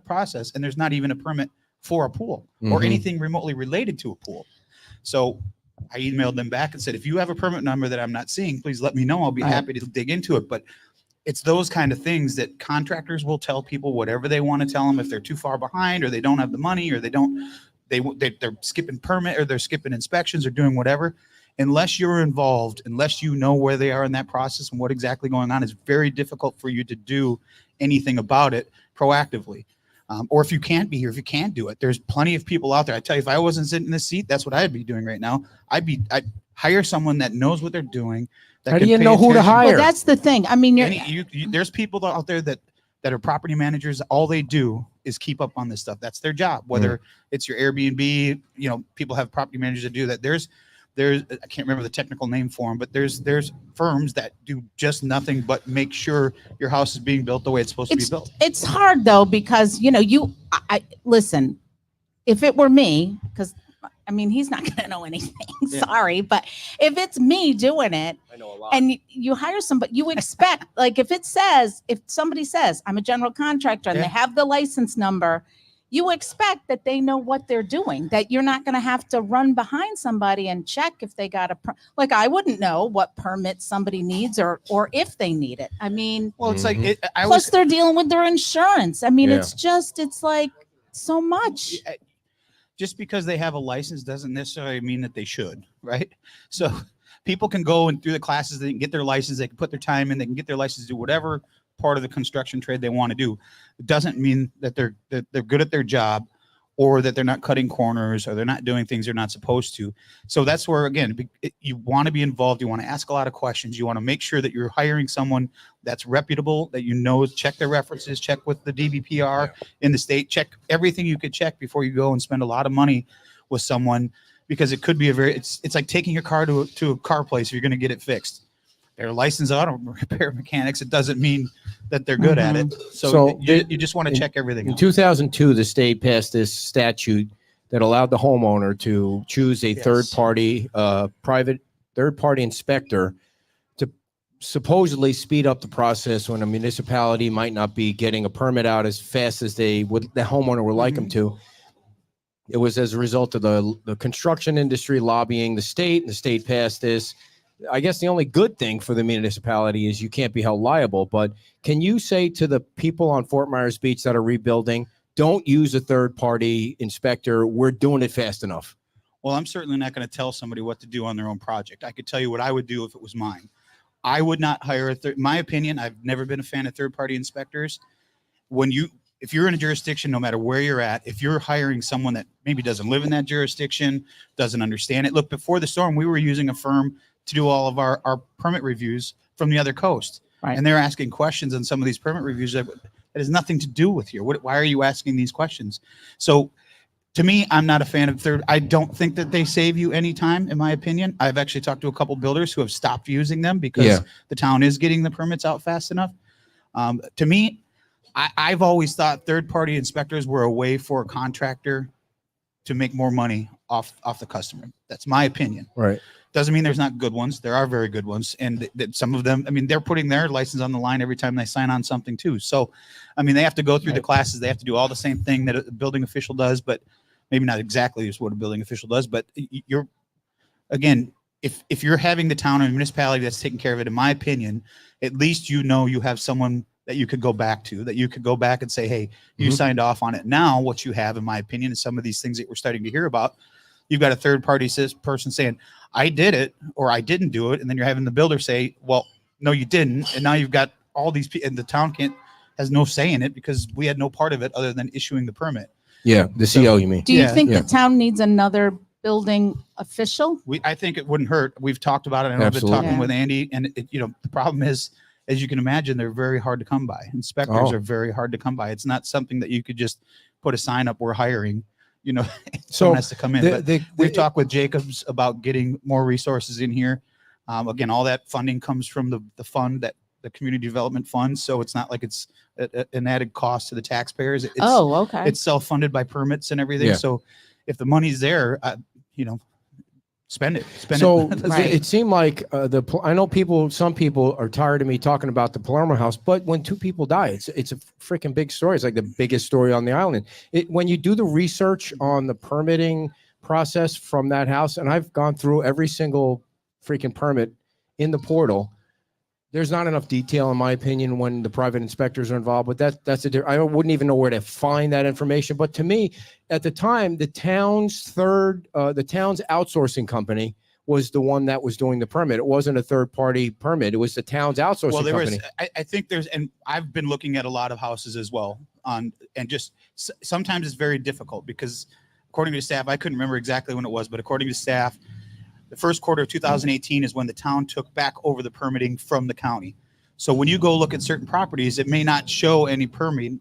process and there's not even a permit for a pool or Mhm. anything remotely related to a pool. So I emailed them back and said, if you have a permit number that I'm not seeing, please let me know. I'll be Right. happy to dig into it. But it's those kind of things that contractors will tell people whatever they want to tell them if they're too far behind or they don't have the money or they're skipping permit or they're skipping inspections or doing whatever. Unless you're involved, unless you know where they are in that process and what exactly going on, it's very difficult for you to do anything about it proactively. Or if you can't be here, if you can't do it, there's plenty of people out there. I tell you, if I wasn't sitting in this seat, that's what I'd be doing right now. I'd hire someone that knows what they're doing. That How do can you pay know who to attention. hire? Well, that's the thing. I mean, There's people out there that are property managers. All they do is keep up on this stuff. That's their job. Whether it's your Airbnb, you know, people have property managers that do that. There's I can't remember the technical name for them, but there's firms that do just nothing but make sure your house is being built the way it's supposed to be built. It's hard though, because I listen, if it were me, because I mean, he's not going to know anything. Yeah. Sorry. But if it's me doing it I know a lot. and you hire somebody, you expect, like if somebody says, I'm a general contractor and Yeah. they have the license number, you expect that they know what they're doing, that you're not going to have to run behind somebody and check if they got like I wouldn't know what permit somebody needs or if they need it. I mean, Well, it's like Mhm. plus they're dealing with their insurance. I mean, Yeah. it's like so much. just because they have a license doesn't necessarily mean that they should, right? So people can go and through the classes, they can get their license, they can put their time in, they can get their license to do whatever part of the construction trade they want to do. It doesn't mean that they're good at their job or that they're not cutting corners or they're not doing things they're not supposed to. So that's where, again, you want to be involved. You want to ask a lot of questions. You want to make sure that you're hiring someone that's reputable, that you know, check their references, check with the DBPR in the state, check everything you could check before you go and spend a lot of money with someone, because it could be it's like taking your car to a car place if you're going to get it fixed. They're licensed auto repair mechanics. It doesn't mean that they're good at it. So you just want to check everything In out. 2002, the state passed this statute that allowed the homeowner to choose a Yes. private third-party inspector to supposedly speed up the process when a municipality might not be getting a permit out as fast as the homeowner would like them to. It was as a result of the construction industry lobbying the state, and the state passed this. I guess the only good thing for the municipality is you can't be held liable. But can you say to the people on Fort Myers Beach that are rebuilding, don't use a third-party inspector. We're doing it fast enough. Well, I'm certainly not going to tell somebody what to do on their own project. I could tell you what I would do if it was mine. I would not hire my opinion, I've never been a fan of third-party inspectors. If you're in a jurisdiction, no matter where you're at, if you're hiring someone that maybe doesn't live in that jurisdiction, doesn't understand it. Look, before the storm, we were using a firm to do all of our permit reviews from the other coast. Right. And they're asking questions on some of these permit reviews that has nothing to do with here. Why are you asking these questions? So to me, I'm not a fan of I don't think that they save you any time, in my opinion. I've actually talked to a couple builders who have stopped using them because the town is getting the permits out fast enough. To me, I've always thought third-party inspectors were a way for a contractor to make more money off the customer. That's my opinion. Right. Doesn't mean there's not good ones. There are very good ones. And some of them, I mean, they're putting their license on the line every time they sign on something too. So, I mean, they have to go through the classes. They have to do all the same thing that a building official does, but maybe not exactly as what a building official does. But you're, again, if you're having the town or municipality that's taking care of it, in my opinion, at least you know you have someone that you could go back to, that you could go back and say, hey, you signed off on it. Now, what you have, in my opinion, is some of these things that we're starting to hear about. You've got a third party person saying, I did it or I didn't do it. And then you're having the builder say, well, no, you didn't. And now you've got all these people, and the town has no say in it because we had no part of it other than issuing the permit. Yeah. The CO, you mean? Do you Yeah. think the town needs another building official? I think it wouldn't hurt. We've talked about it. I know I've been Absolutely. talking Yeah. with Andy, and the problem is, as you can imagine, they're very hard to come by. Inspectors are very hard to come by. It's not something that you could just put a sign up, we're hiring, someone has to come in. We've talked with Jacobs about getting more resources in here. Again, all that funding comes from the fund, that the community development fund. So it's not like it's an added cost to the taxpayers. Okay. It's self-funded by permits and everything. Yeah. So if the money's there, spend it. So That's Right. it seemed like I know some people are tired of me talking about the Palermo house, but when two people die, it's a freaking big story. It's like the biggest story on the island. When you do the research on the permitting process from that house, and I've gone through every single freaking permit in the portal, there's not enough detail, in my opinion, when the private inspectors are involved. But I wouldn't even know where to find that information. But to me, at the time, the town's outsourcing company was the one that was doing the permit. It wasn't a third party permit. It was the town's outsourcing company. I think and I've been looking at a lot of houses as well and just sometimes it's very difficult because according to staff, I couldn't remember exactly when it was, but according to staff, the first quarter of 2018 is when the town took back over the permitting from the county. So when you go look at certain properties, it may not show any permit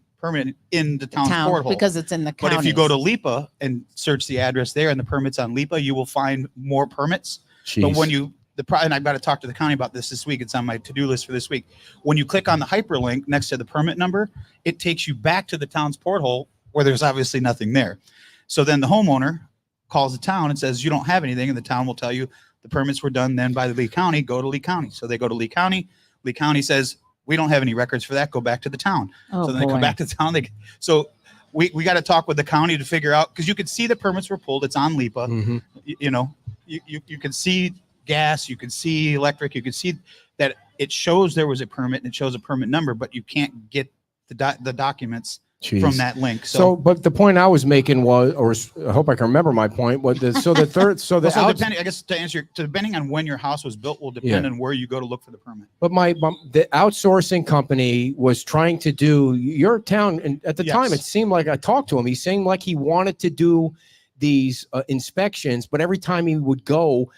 in the town's portal. Because it's in the county. But if you go to LIPA and search the address there and the permits on LIPA, you will find more permits. But when and I've got to talk to the county about this week. It's on my to-do list for this week. When you click on the hyperlink next to the permit number, it takes you back to the town's porthole where there's obviously nothing there. So then the homeowner calls the town and says, you don't have anything. And the town will tell you the permits were done then by the Lee County, go to Lee County. So they go to Lee County. Lee County says, we don't have any records for that. Go back to the town. Oh, so then they come back to the town. So we got to talk with the county to figure out, because you could see the permits were pulled. It's on LIPA. Mhm. You can see gas, you can see electric, you can see that it shows there was a permit and it shows a permit number, but you can't get the documents from that link. So, but the point I was making was, or I hope I can remember my point, was depending, I guess to answer, depending on when your house was built will depend on where you go to look for the permit. But the outsourcing company was trying to do your town, and at the time it seemed like I talked to him. He seemed like he wanted to do these inspections, but every time he would go,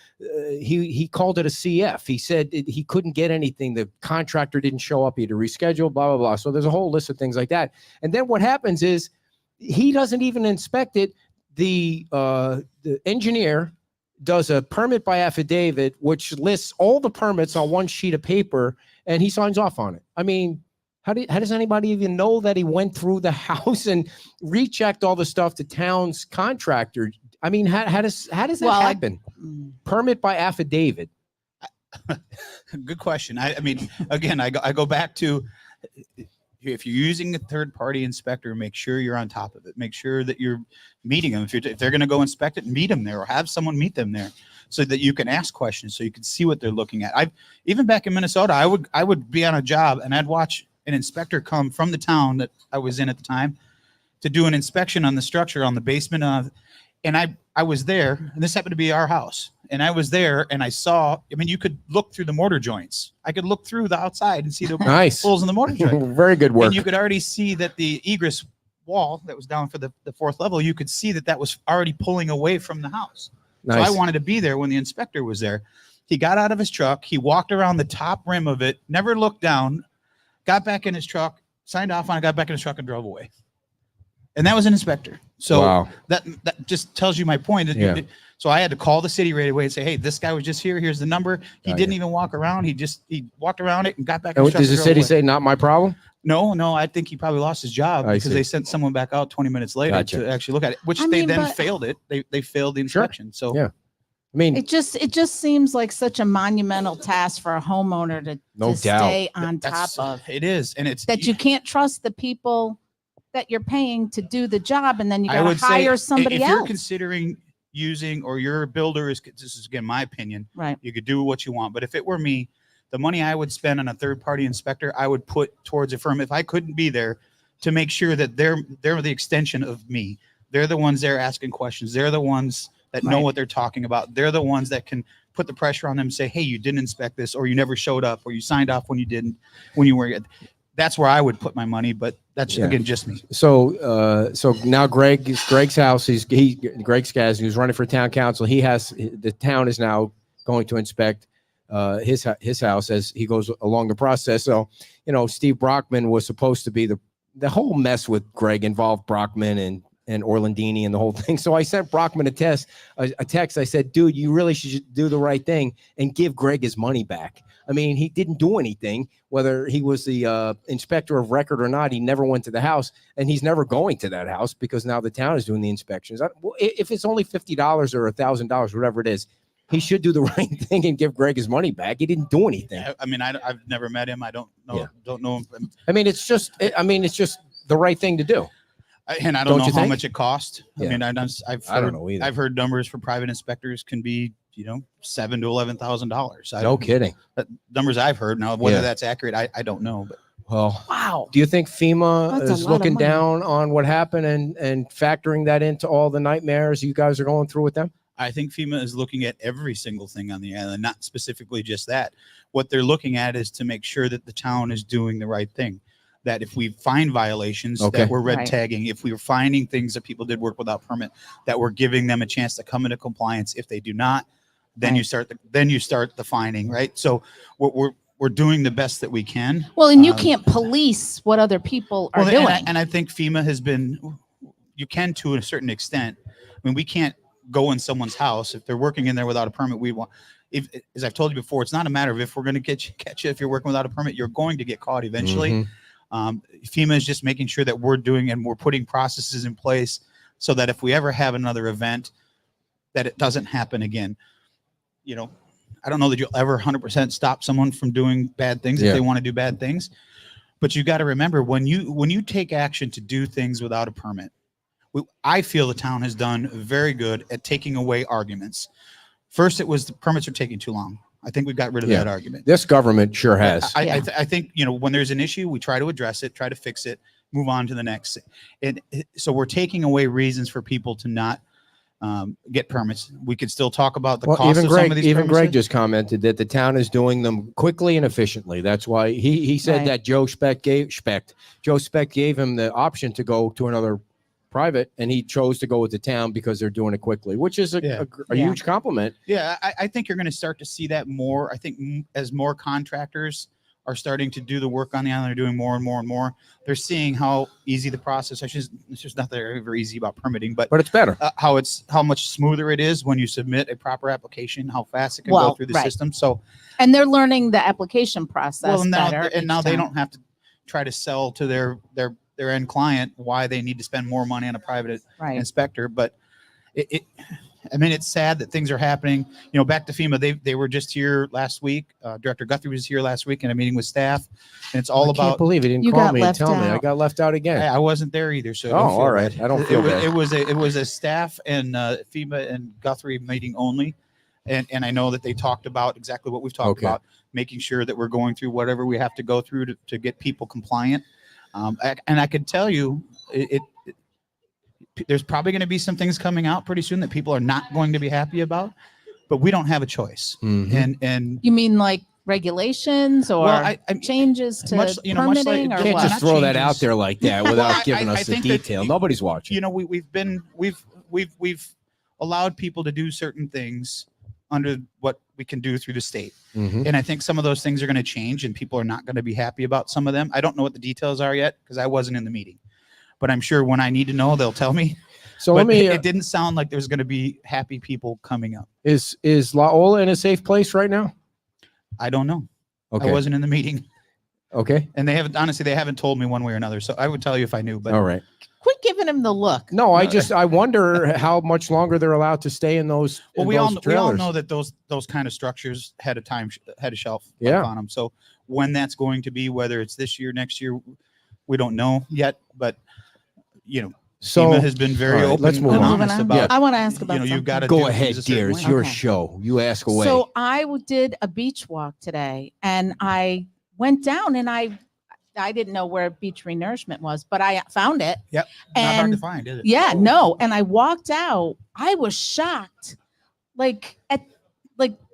he called it a CF. He said he couldn't get anything. The contractor didn't show up. He had to reschedule, blah, blah, blah. So there's a whole list of things like that. And then what happens is he doesn't even inspect it. The engineer does a permit by affidavit, which lists all the permits on one sheet of paper, and he signs off on it. I mean, how does anybody even know that he went through the house and rechecked all the stuff to town's contractor? I mean, how does that happen? Permit by affidavit. Good question. I mean, again, I go back to, if you're using a third party inspector, make sure you're on top of it. Make sure that you're meeting them. If they're going to go inspect it, meet them there, or have someone meet them there, so that you can ask questions, so you can see what they're looking at. Even back in Minnesota, I would be on a job and I'd watch an inspector come from the town that I was in at the time to do an inspection on the structure, on the basement and I was there, and this happened to be our house, and I was there and I saw, I mean, you could look through the mortar joints. I could look through the outside and see the Nice. holes in the mortar joint. Very good work. And you could already see that the egress wall that was down for the fourth level, you could see that was already pulling away from the house. Nice. So I wanted to be there when the inspector was there. He got out of his truck. He walked around the top rim of it, never looked down, got back in his truck, signed off on it, got back in his truck and drove away. And that was an inspector. So Wow. that just tells you my point. Yeah. So I had to call the city right away and say, hey, this guy was just here. Here's the number. He Got didn't you. even walk around. He walked around it and got back in And his truck. does the and drove city away. say not my problem? No, I think he probably lost his job I because see. they sent someone back out 20 minutes later Gotcha. to actually look at it, which I they mean, then but- failed it. They failed the Sure. inspection. So Yeah. I mean, It just seems like such a monumental task for a homeowner to, No to doubt. stay on top that's of. it is, and it's That you can't trust the people that you're paying to do the job, and then you I got to would say hire somebody if you're else. considering using, or your builder is, this is again my opinion, Right. you could do what you want. But if it were me, the money I would spend on a third party inspector, I would put towards a firm if I couldn't be there to make sure that they're the extension of me. They're the ones there asking questions. They're the ones that know Right. what they're talking about. They're the ones that can put the pressure on them and say, hey, you didn't inspect this, or you never showed up, or you signed off when you didn't, when you were. That's where I would put my money, but that's Yeah. again just me. so now Greg's house. Greg Skaz, who's running for town council. The town is now going to inspect his house as he goes along the process. So, Steve Brockman was supposed to be the whole mess with Greg involved Brockman and Orlandini and the whole thing. So I sent Brockman a text. I said, dude, you really should do the right thing and give Greg his money back. I mean, he didn't do anything, whether he was the inspector of record or not. He never went to the house, and he's never going to that house because now the town is doing the inspections. If it's only $50 or $1,000, whatever it is, he should do the right thing and give Greg his money back. He didn't do anything. I mean, I've never met him. I don't know. Yeah. Don't know him. I mean, it's just the right thing to do. And I don't Don't know you how think? much it cost. Yeah. I mean, I don't know either. I've heard numbers for private inspectors can be, $7,000 to $11,000. No kidding. Numbers I've heard. Now, whether Yeah. that's accurate, I don't know. But Well, Wow. do you think FEMA That's a is lot of looking money. down on what happened and factoring that into all the nightmares you guys are going through with them? I think FEMA is looking at every single thing on the island, not specifically just that. What they're looking at is to make sure that the town is doing the right thing. That if we find violations, Okay. that we're red Right. tagging. If we are finding things that people did work without permit, that we're giving them a chance to come into compliance. If they do not, then you start the fining, right? So we're doing the best that we can. Well, and you Um, can't police what other people are Well, doing. and I think FEMA has been, you can to a certain extent. I mean, we can't go in someone's house if they're working in there without a permit. We want, as I've told you before, it's not a matter of if we're going to catch you if you're working without a permit. You're going to get caught eventually. Mhm. FEMA is just making sure that we're putting processes in place so that if we ever have another event, that it doesn't happen again. I don't know that you'll ever 100% stop someone from doing bad things Yeah. if they want to do bad things. But you got to remember when you take action to do things without a permit, I feel the town has done very good at taking away arguments. First, it was the permits are taking too long. I think we got rid of Yeah. that argument. This government sure has. I think, when there's an issue, we try to address it, try to fix it, move on to the next. So we're taking away reasons for people to not get permits. We could still talk about the cost Even of some of these Greg permits. just commented that the town is doing them quickly and efficiently. That's why he said Right. that Joe Speck gave him the option to go to another private, and he chose to go with the town because they're doing it quickly, which is a Yeah. huge compliment. Yeah, I think you're going to start to see that more. I think as more contractors are starting to do the work on the island, they're doing more and more and more. They're seeing how easy the process. It's just not very easy about permitting, but But it's better. how much smoother it is when you submit a proper application, how fast it can Well, go through the right. system. So And they're learning the application process better. and each now they time. don't have to try to sell to their end client why they need to spend more money on a private Right. inspector. But it's sad that things are happening. Back to FEMA, they were just here last week. Director Guthrie was here last week in a meeting with staff, and it's all I can't about. believe he didn't You call got me and left tell me. I out. got left out again. I wasn't there either, so Oh, don't feel all right. bad. I don't feel bad. It was a staff and FEMA and Guthrie meeting only, and I know that they talked about exactly what we've talked Okay. about, making sure that we're going through whatever we have to go through to get people compliant. And I could tell you, there's probably going to be some things coming out pretty soon that people are not going to be happy about, but we don't have a choice. Mhm. And You mean like regulations or Well, I- changes to much like- permitting or Can't what? just throw that out changes. there like that without giving I us the think that detail. Nobody's watching. we've allowed people to do certain things under what we can do through the state. Mhm. And I think some of those things are going to change and people are not going to be happy about some of them. I don't know what the details are yet because I wasn't in the meeting, but I'm sure when I need to know, they'll tell me. So But let me. it didn't sound like there's going to be happy people coming up. Is La Ola in a safe place right now? I don't know. Okay. I wasn't in the meeting. Okay. And they haven't told me one way or another. So I would tell you if I knew, but All right. Quit giving him the look. No, I wonder how much longer they're allowed to stay in those. well, in we all those we all trailers. know that those kind of structures had a shelf life Yeah. on them. So when that's going to be, whether it's this year, next year, we don't know yet. But So FEMA has been very all right, open let's move and on. honest on. about. I want to ask about You've got to go ahead, dear. It's your Okay. show. You ask away. So I did a beach walk today, and I went down, and I didn't know where beach renourishment was, but I found it. Yep. Not hard to And find, is it? yeah, no. And I walked out. I was shocked, like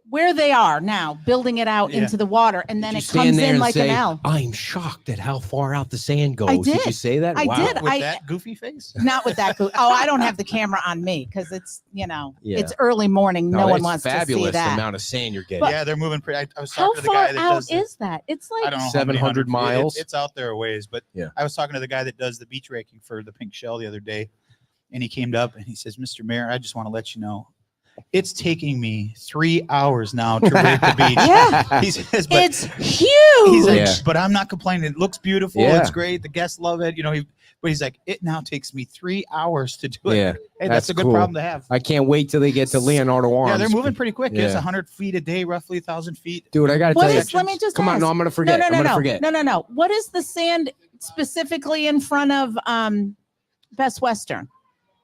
where they are now, building it out Yeah. into the water, and then Did you it stand comes there in and like say, an L. I'm shocked at how far out the sand goes. I Did you did. say that? I Wow. did. With that goofy face. Not with that. Oh, I don't have the camera on me because it's Yeah. it's early morning. No one it's wants fabulous to see that. amount of sand you're getting. Yeah, they're moving pretty. I was How talking to the far guy that out does is that? It's I like don't know, how 700 many miles. It's out there a ways, but Yeah. I was talking to the guy that does the beach raking for the Pink Shell the other day, and he came up and he says, "Mr. Mayor, I just want to let you know, it's taking me 3 hours now to rake the beach." Yeah. He says, but it's huge. he's like, Yeah. but I'm not complaining. It looks beautiful. Yeah. It's great. The guests love it. But he's like, it now takes me 3 hours to do it. Yeah, Hey, that's that's a good cool. problem to have. I can't wait till they get to Leonardo Arms. Yeah, they're moving pretty quick. It's Yeah. 100 feet a day, roughly 1,000 feet. Dude, I got to What tell you. is? Let me just Come on, ask. no, I'm going to forget. No, I'm going to forget. No. What is the sand specifically in front of Best Western?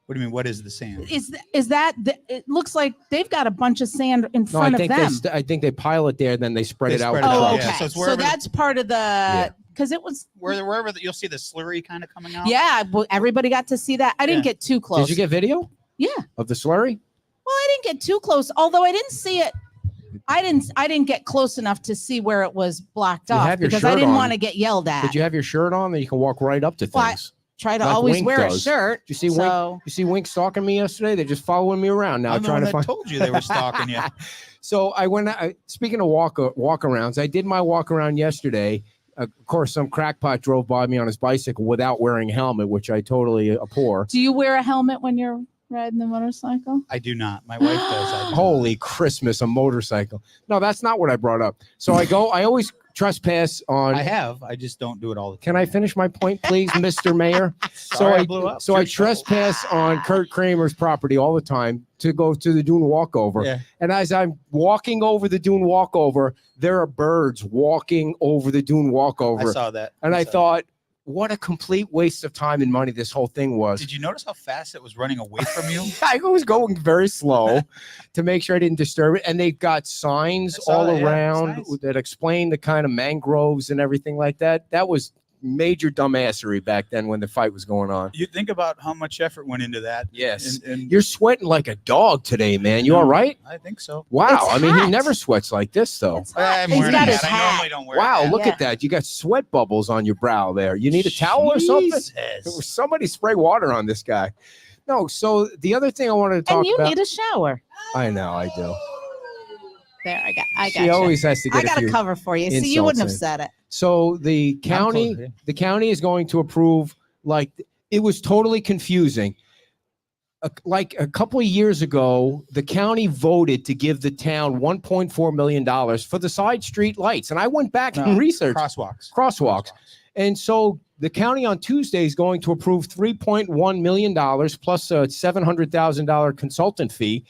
What do you mean? What is the sand? Is that it looks like they've got a bunch of sand in No, front I think of them. I think they pile it there, then they spread They it out. spread with it Oh, out, trucks. yeah. okay. So it's So wherever- that's part of Yeah. the because it was Wherever you'll see the slurry kind of coming out. yeah. Well, everybody got to see that. I didn't Yeah. get too close. Did you get video Yeah. of the slurry? Well, I didn't get too close. Although I didn't see it. I didn't get close enough to see where it was blocked You off have your because I shirt didn't on. want to get yelled at. Did you have your shirt on? Then you can walk right up to things. Well, Try to like always Wink wear does? a shirt. Did you see so Wink? You see Wink stalking me yesterday? They're just following me around now, I'm the trying one to that find. told you they were stalking you. So I went. Speaking of walk-arounds, I did my walk-around yesterday. Of course, some crackpot drove by me on his bicycle without wearing a helmet, which I totally abhor. Do you wear a helmet when you're riding the motorcycle? I do not. My wife does. I do not. Holy Christmas, a motorcycle. No, that's not what I brought up. So I always trespass on. I have. I just don't do it all the time. Can I finish my point, please, Mr. Mayor? Sorry, I blew up. So I Your show. trespass on Kurt Kramer's property all the time to go to the dune walkover. Yeah. And as I'm walking over the dune walkover, there are birds walking over the dune I walkover. saw that. And I saw that. thought, what a complete waste of time and money this whole thing was. Did you notice how fast it was running away from you? I was going very slow to make sure I didn't disturb it. And they've got signs I saw all that, yeah, around it's nice. that explain the kind of mangroves and everything like that. That was major dumbassery back then when the fight was going on. You think about how much effort went into that. Yes. And You're sweating like a dog today, man. You all right? I think so. Wow. It's I mean, he hot. never sweats like this, though. It's hot. I'm He's wearing got a his hat. I hat. normally don't wear a Wow, hat. look Yeah. at that. You got sweat bubbles on your brow there. You need a towel or something? Jesus. Somebody spray water on this guy. No, so the other thing I wanted to talk And you about. need a shower. I know, I do. There, I got She you. always has to get I a got few. a cover for you. See, you insults wouldn't have in. said it. So the I'm county, close, yeah. the county is going to approve. Like it was totally confusing. Like a couple of years ago, the county voted to give the town $1.4 million for the side street lights, and I went back and No, researched crosswalks. And so the county on Tuesday is going to approve $3.1 million plus a $700,000 consultant fee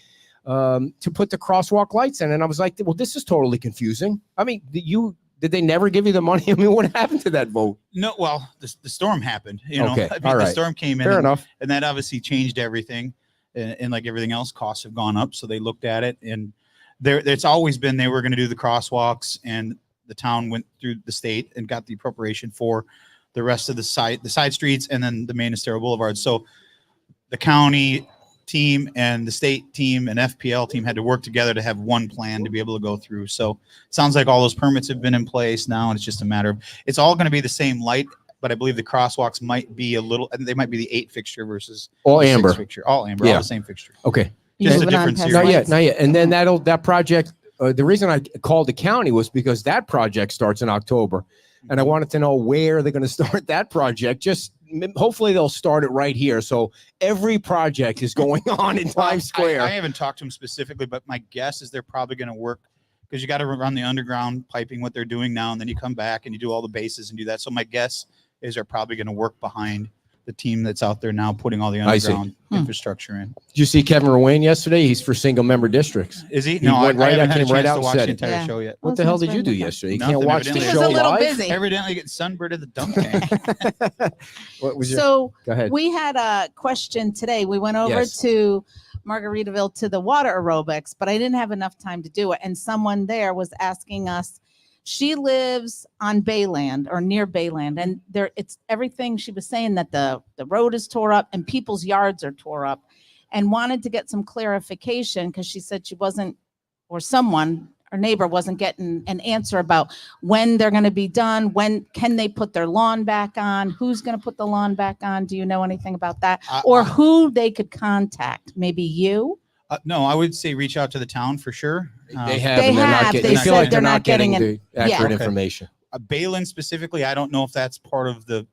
to put the crosswalk lights in. And I was like, well, this is totally confusing. I mean, did they never give you the money? I mean, what happened to that vote? No, well, the storm happened. Okay, I mean, all the right. storm came in, Fair enough. and that obviously changed everything. And like everything else, costs have gone up. So they looked at it, and it's always been they were going to do the crosswalks, and the town went through the state and got the appropriation for the rest of the side streets, and then the Main Boulevard. So the county team and the state team and FPL team had to work together to have one plan to be able to go through. So it sounds like all those permits have been in place now, and it's just a matter of it's all going to be the same light, but I believe the crosswalks might be they might be the 8 fixture versus All the 6 amber. fixture, all amber, Yeah. all the same fixture. Okay. Just a Moving on different past series. Not yet, lights. not yet. And then that project, the reason I called the county was because that project starts in October. And I wanted to know where they're going to start that project. Just hopefully they'll start it right here. So every project is going on in Times Square. I haven't talked to them specifically, but my guess is they're probably going to work because you got to run the underground piping, what they're doing now, and then you come back and you do all the bases and do that. So my guess is they're probably going to work behind the team that's out there now putting all the I see. underground infrastructure in. Did you see Kevin Ruane yesterday? He's for single member districts. Is he? He No, went I right haven't out- had a came right chance out to and watch said the it. entire Yeah. show yet. What the hell did you do yesterday? You can't Nothing, watch the evidently. He was show a little live. busy. Evidently get sunburned at the dunk tank. What was your, So go ahead. we had a question today. We went over Yes. to Margaritaville to the water aerobics, but I didn't have enough time to do it. And someone there was asking us, she lives on Bayland or near Bayland, and there it's everything. She was saying that the road is tore up and people's yards are tore up, and wanted to get some clarification because she said she wasn't, or someone, her neighbor wasn't getting an answer about when they're going to be done. When can they put their lawn back on? Who's going to put the lawn back on? Do you know anything about that? Or who they could contact? Maybe you? No, I would say reach out to the town for sure. They have. They and they're have. not getting, They they feel said like they're they're not not getting getting the accurate Okay. information. Bayland specifically, I don't know if that's part of the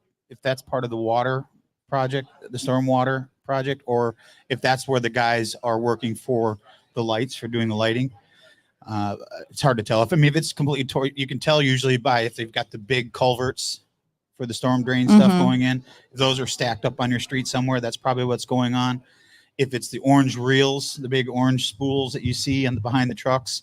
water project, the stormwater project, or if that's where the guys are working for the lights, for doing the lighting. It's hard to tell. If it's completely tore, you can tell usually by if they've got the big culverts for the storm drain stuff Mhm. going in. If those are stacked up on your street somewhere, that's probably what's going on. If it's the orange reels, the big orange spools that you see behind the trucks,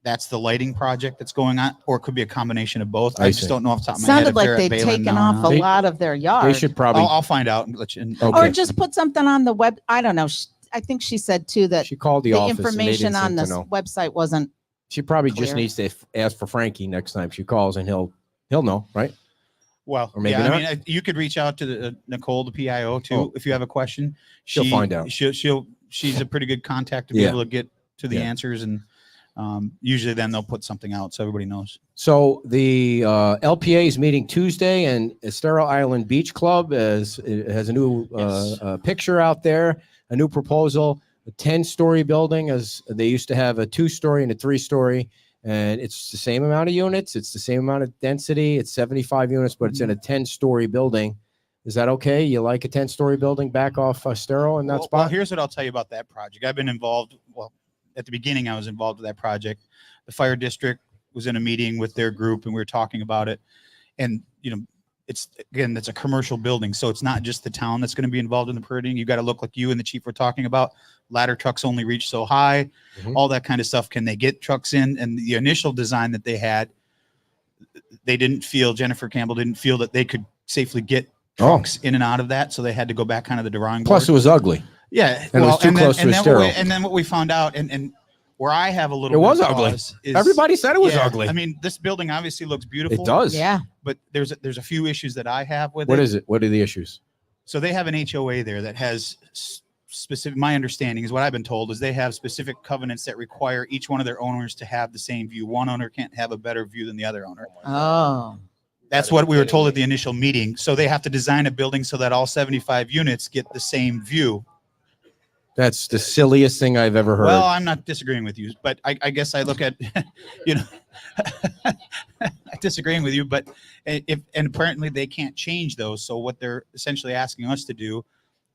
that's the lighting project that's going on, or it could be a combination of both. I I just see. don't know off the top of my head. Sounded if like they're at they'd Bayland taken now or off not. a lot of their yard. They should probably. I'll find out and let you. Okay. Or just put something on the web. I don't know. I think she said too that She called the, the office information and they on didn't this seem to know. website wasn't. She probably just clear. needs to ask for Frankie next time she calls, and he'll know, right? Well, Or maybe yeah, not. I mean, you could reach out to Nicole, the PIO, too, Oh. if you have a question. She'll find out. She's a pretty good contact to be Yeah. able to get to the Yeah. answers, and usually then they'll put something out so everybody knows. So the LPA is meeting Tuesday, and Estero Island Beach Club has a new Yes. picture out there, a new proposal, a 10-story building, as they used to have a 2-story and a 3-story, and it's the same amount of units, it's the same amount of density, it's 75 units, but it's in a 10-story building. Is that okay? You like a 10-story building back off Estero in that Well, spot? here's what I'll tell you about that project. I've been involved. Well, at the beginning, I was involved with that project. The fire district was in a meeting with their group, and we were talking about it. And it's a commercial building, so it's not just the town that's going to be involved in the permitting. You got to look like you and the chief were talking about. Ladder trucks only reach so high, all that kind of stuff. Can they get trucks in? And the initial design that they had, Jennifer Campbell didn't feel that they could safely get trucks in and out of that, so they had to go back kind of the drawing board. Plus, it was ugly. Yeah, And it was too close to a sterile. And then what we found out, and where I have a little, It bit was of ugly. pause is- Everybody said it was yeah, ugly. I mean, this building obviously looks beautiful. It does. Yeah. but there's a few issues that I have with What it. is it? What are the issues? So they have an HOA there that has specific. My understanding is what I've been told is they have specific covenants that require each one of their owners to have the same view. One owner can't have a better view than the other owner. Oh. That's what we were told at the initial meeting. So they have to design a building so that all 75 units get the same view. That's the silliest thing I've ever heard. Well, I'm not disagreeing with you, but I guess I look at, disagreeing with you, but and apparently they can't change those. So what they're essentially asking us to do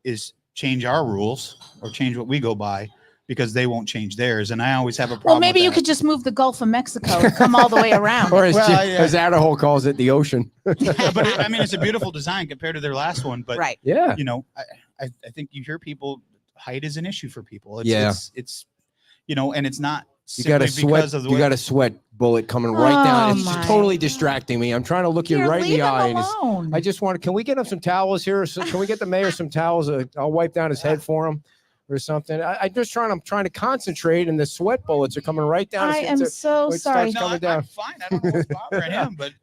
is change our rules or change what we go by because they won't change theirs. And I always have a problem. Well, maybe with you that. could just move the Gulf of Mexico and come all the way around. or as, Well, yeah. as Idaho calls it, the ocean. Yeah, but I mean, it's a beautiful design compared to their last one. But Right. Yeah. I think you hear people, height is an issue for people. Yeah. It's and it's not. You got a simply sweat. because of the You way- got a sweat bullet coming right down. Oh, It's my. totally distracting me. I'm trying to look you Here, right in leave the him eye. And alone. I just want. Can we get him some towels here? Can we get the mayor some towels? I'll wipe down his head for him, or something. I'm trying to concentrate, and the sweat bullets are coming right down. I his am head. so it starts sorry. coming I'm down. fine. I don't know what's bothering him, but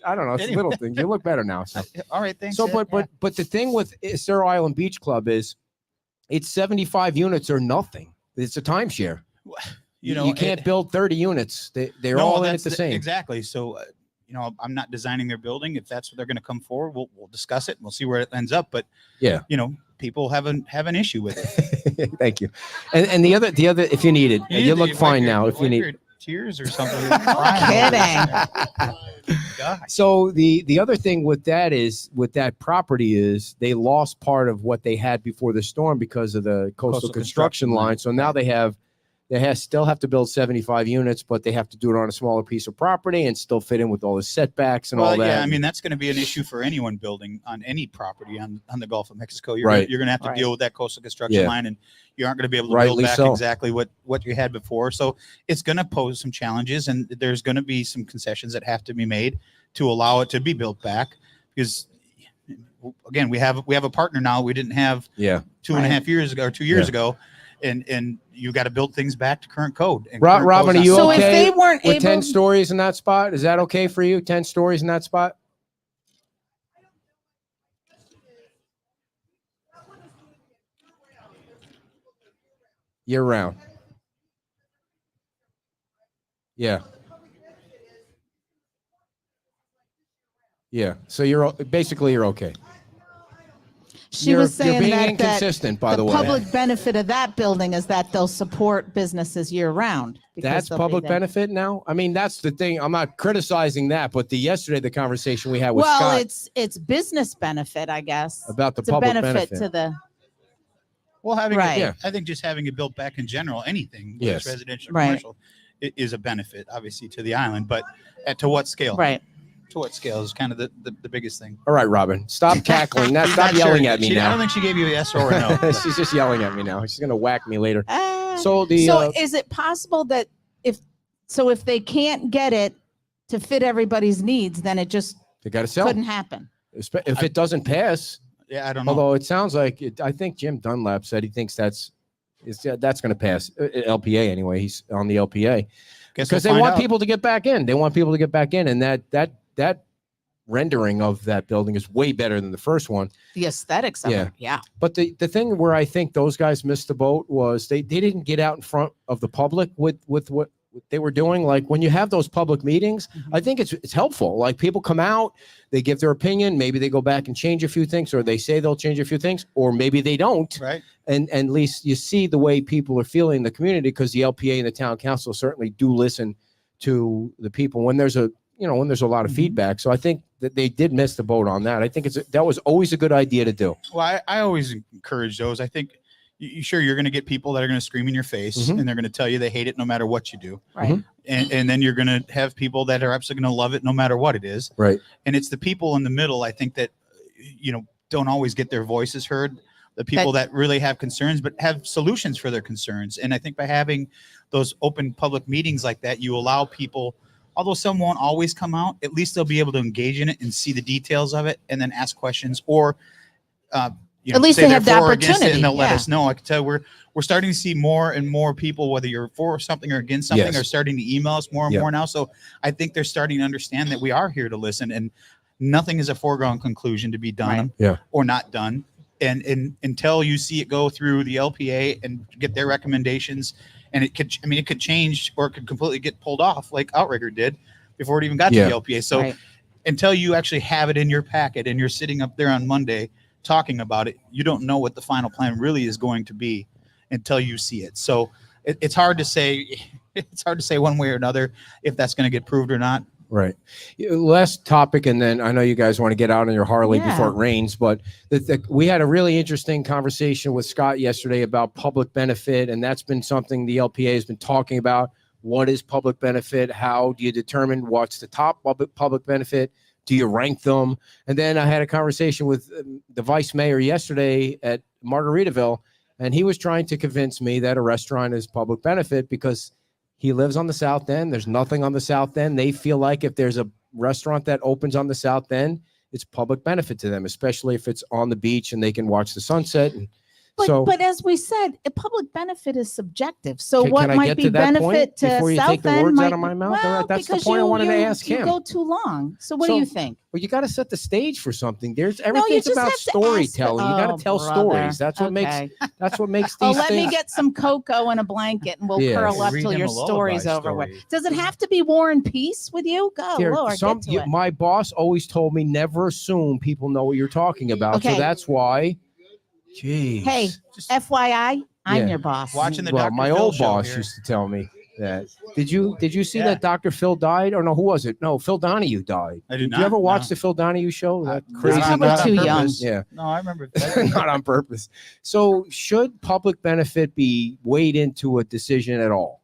I don't know. It's Anyway. little things. You look better now. So. all right. Thanks. So, Ed. but the thing with Estero Island Beach Club is, it's 75 units or nothing. It's a timeshare. You can't build 30 units. They're No, all in that's it the same. Exactly. So, I'm not designing their building. If that's what they're going to come forward, we'll discuss it. And we'll see where it ends up. But Yeah. people have an issue with it. Thank you. And the other, if you need it, you look fine now. If you need. tears or something. kidding. God. So the other thing with that property is they lost part of what they had before the storm because of the coastal construction line. So now they have They still have to build 75 units, but they have to do it on a smaller piece of property and still fit in with all the setbacks and all that. Yeah, I mean, that's going to be an issue for anyone building on any property on the Gulf of Mexico. You're Right. going to have to Right. deal with that coastal construction Yeah. line, and you aren't going to be able to Rightly build back so. exactly what you had before. So it's going to pose some challenges, and there's going to be some concessions that have to be made to allow it to be built back. Because again, we have a partner now we didn't have Yeah. 2.5 years ago or 2 years ago, and you got to build things back to current code. And Rob, current Robin, code's are you not- So if okay they weren't with able, 10 stories in that spot? Is that okay for you? 10 stories in that spot? Year round. Yeah. Yeah. So you're okay. she You're was saying being that inconsistent, by the way. public benefit of that building is that they'll support businesses year round. because That's they'll be public there. benefit now. I mean, that's the thing. I'm not criticizing that, but yesterday the conversation we had with Well, Scott it's business benefit, I guess. about the It's a public benefit benefit. to the Well, having Right. it, I think just having it built back in general, anything, whether it's Yes. residential, or Right. commercial, is a benefit, obviously, to the island. But to what scale? right. To what scale is kind of the biggest thing. All right, Robin, stop cackling. Now, She's stop not sure yelling yet. at me I don't now. think she gave you a yes or a no. She's just yelling at me now. She's gonna whack me later. So So is it possible that if they can't get it to fit everybody's needs, then it just they got to sell. couldn't happen? If it doesn't pass, Yeah, I don't know. although it sounds like I think Jim Dunlap said he thinks that's going to pass. LPA anyway. He's on the LPA Guess because we'll they find want out. people to get back in. They want people to get back in, and that rendering of that building is way better than the first one. The aesthetics of Yeah. it. Yeah. But the thing where I think those guys missed the boat was they didn't get out in front of the public with what they were doing. Like when you have those public meetings, I think it's helpful. Like people come out, they give their opinion, maybe they go back and change a few things, or they say they'll change a few things, or maybe they don't. Right. And at least you see the way people are feeling in the community, because the LPA and the town council certainly do listen to the people when there's a lot of feedback. So I think that they did miss the boat on that. I think that was always a good idea to do. Well, I always encourage those. I think sure you're going to get people that are going to scream in your face Mhm. and they're going to tell you they hate it no matter what you do. Right. Mhm. And then you're going to have people that are absolutely going to love it no matter what it is. Right. And it's the people in the middle, I think, that don't always get their voices heard. The people that really have concerns but have solutions for their concerns. And I think by having those open public meetings like that, you allow people, although some won't always come out, at least they'll be able to engage in it and see the details of it and then ask questions, or At least say they they're have the for or against it, opportunity, and they'll let yeah. us know. I can tell we're starting to see more and more people, whether you're for something or against something, Yes. are starting to email us more and Yeah. more now. So I think they're starting to understand that we are here to listen, and nothing is a foregone conclusion to be done Right. Yeah. or not done. And until you see it go through the LPA and get their recommendations, and it could change, or it could completely get pulled off like Outrigger did before it even got Yeah. to the LPA. So Right. until you actually have it in your packet and you're sitting up there on Monday talking about it, you don't know what the final plan really is going to be until you see it. So it's hard to say. It's hard to say one way or another if that's going to get proved or not. Right. Last topic, and then I know you guys want to get out on your Harley Yeah. before it rains, but we had a really interesting conversation with Scott yesterday about public benefit, and that's been something the LPA has been talking about. What is public benefit? How do you determine what's the top public benefit? Do you rank them? And then I had a conversation with the vice mayor yesterday at Margaritaville, and he was trying to convince me that a restaurant is public benefit because he lives on the South End. There's nothing on the South End. They feel like if there's a restaurant that opens on the South End, it's public benefit to them, especially if it's on the beach and they can watch the sunset. And But as we said, a public benefit is subjective. So Can what I might get be to that point benefit to before you South take the End words out might of my be- mouth? Well, That's the because point I wanted to you- ask you him. go too long. So what So- do you think? Well, you got to set the stage for something. No, you Everything's just about have to ask the- storytelling. You got Oh, to tell brother. stories. That's what Okay. makes Oh, these let things. me get some cocoa and a blanket, and we'll Yes. curl up Read till him your a lullaby story's over with. story. Does it have to be War and Peace with you? Go, There- Lord, get to it. My boss always told me never assume people know what you're talking about. So Okay. that's why. Jeez. Hey, FYI, I'm Yeah. your boss. Watching the well, Dr. my Phil old show boss here. used to tell me. that. Did you see Yeah. that Dr. Phil died? Or no, who was it? No, Phil Donahue died. I did you not, ever watch no. the Phil Donahue show? That Not crazy on- Probably not on too young. purpose. Yeah. No, I remember. Not on purpose. So should public benefit be weighed into a decision at all?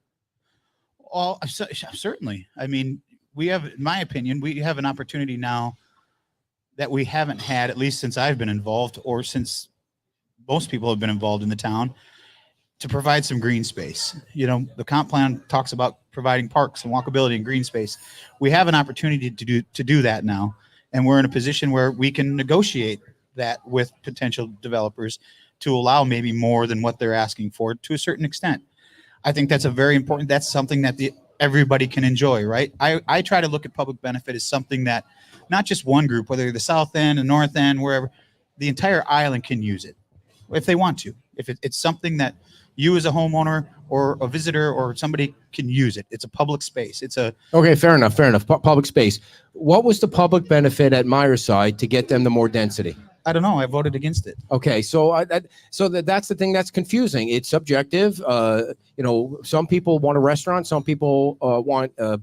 Well, certainly. I mean, we have, in my opinion, we have an opportunity now that we haven't had, at least since I've been involved, or since most people have been involved in the town, to provide some green space. You know, the comp plan talks about providing parks and walkability and green space. We have an opportunity to do that now, and we're in a position where we can negotiate that with potential developers to allow maybe more than what they're asking for to a certain extent. I think that's a very important. That's something that everybody can enjoy, right? I try to look at public benefit as something that not just one group, whether the south end, the north end, wherever, the entire island can use it if they want to. If it's something that you as a homeowner or a visitor or somebody can use it. It's a public space. Okay, fair enough. Public space. What was the public benefit at Myerside to get them to more density? I don't know. I voted against it. Okay, so that's the thing that's confusing. It's subjective. Some people want a restaurant, some people want a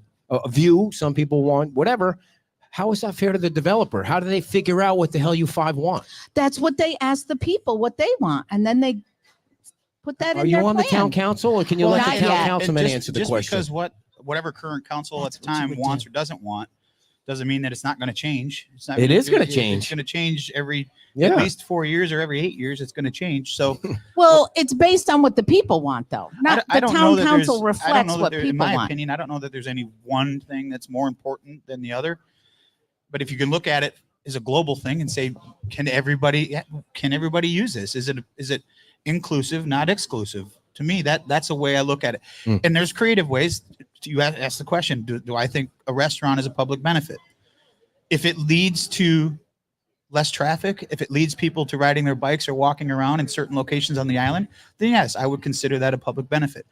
view, some people want whatever. How is that fair to the developer? How do they figure out what the hell you five want? That's what they ask the people, what they want, and then they put that Are in you their on the plan. town council, or can you Well, let the not town yet. councilman answer the just question? Because whatever current council That's at the what you time would wants do. or doesn't want doesn't mean that it's not going to change. It's not. It is gonna It's change. going to change every Yeah. at least 4 years or every 8 years. It's going to change. So Well, it's based on what the people want, though. Not I the don't know town that council there's- I don't reflects know that what there- people in my want. opinion, I don't know that there's any one thing that's more important than the other. But if you can look at it as a global thing and say, can everybody use this? Is it inclusive, not exclusive? To me, that's a way I look at it. Hmm. And there's creative ways. You ask the question: Do I think a restaurant is a public benefit? If it leads to less traffic, if it leads people to riding their bikes or walking around in certain locations on the island, then yes, I would consider that a public benefit.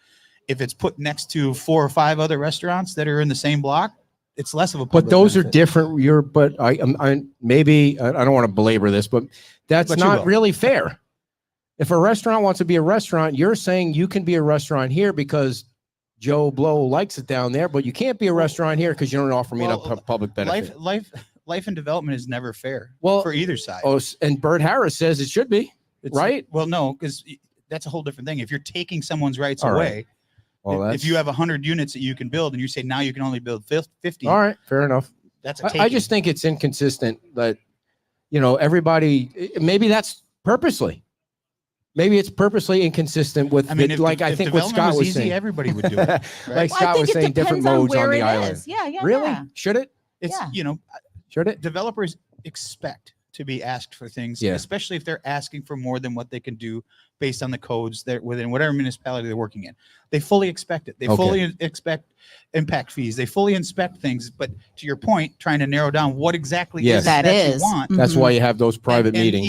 If it's put next to 4 or 5 other restaurants that are in the same block, it's less of a public But those are benefit. different. But I don't want to belabor this, but that's But you not will. really fair. If a restaurant wants to be a restaurant, you're saying you can be a restaurant here because Joe Blow likes it down there, but you can't be a restaurant here because you don't offer me Well, a public benefit. Life and development is never fair. Well, for either side. And Bert Harris says it should be. It's- right? Well, no, because that's a whole different thing. If you're taking someone's rights All right. away, Well, if you have 100 units that you can build and you say now you can only build 50, all right, fair enough. that's a I taking. just think it's inconsistent that, everybody, maybe that's purposely. Maybe it's purposely inconsistent with, I mean, the- if like I if think what development Scott was easy, saying. everybody would do it. Right? Like Well, I Scott think was it saying, different depends on modes on where the it island. is. Yeah, Really? yeah. Should it? It's Yeah. Should it? developers expect to be asked for things, Yeah. especially if they're asking for more than what they can do based on the codes that within whatever municipality they're working in. They fully expect it. They Okay. fully expect impact fees. They fully inspect things. But to your point, trying to narrow down what exactly Yes. is it That you is. want. That's Mhm. why you have those private And meetings.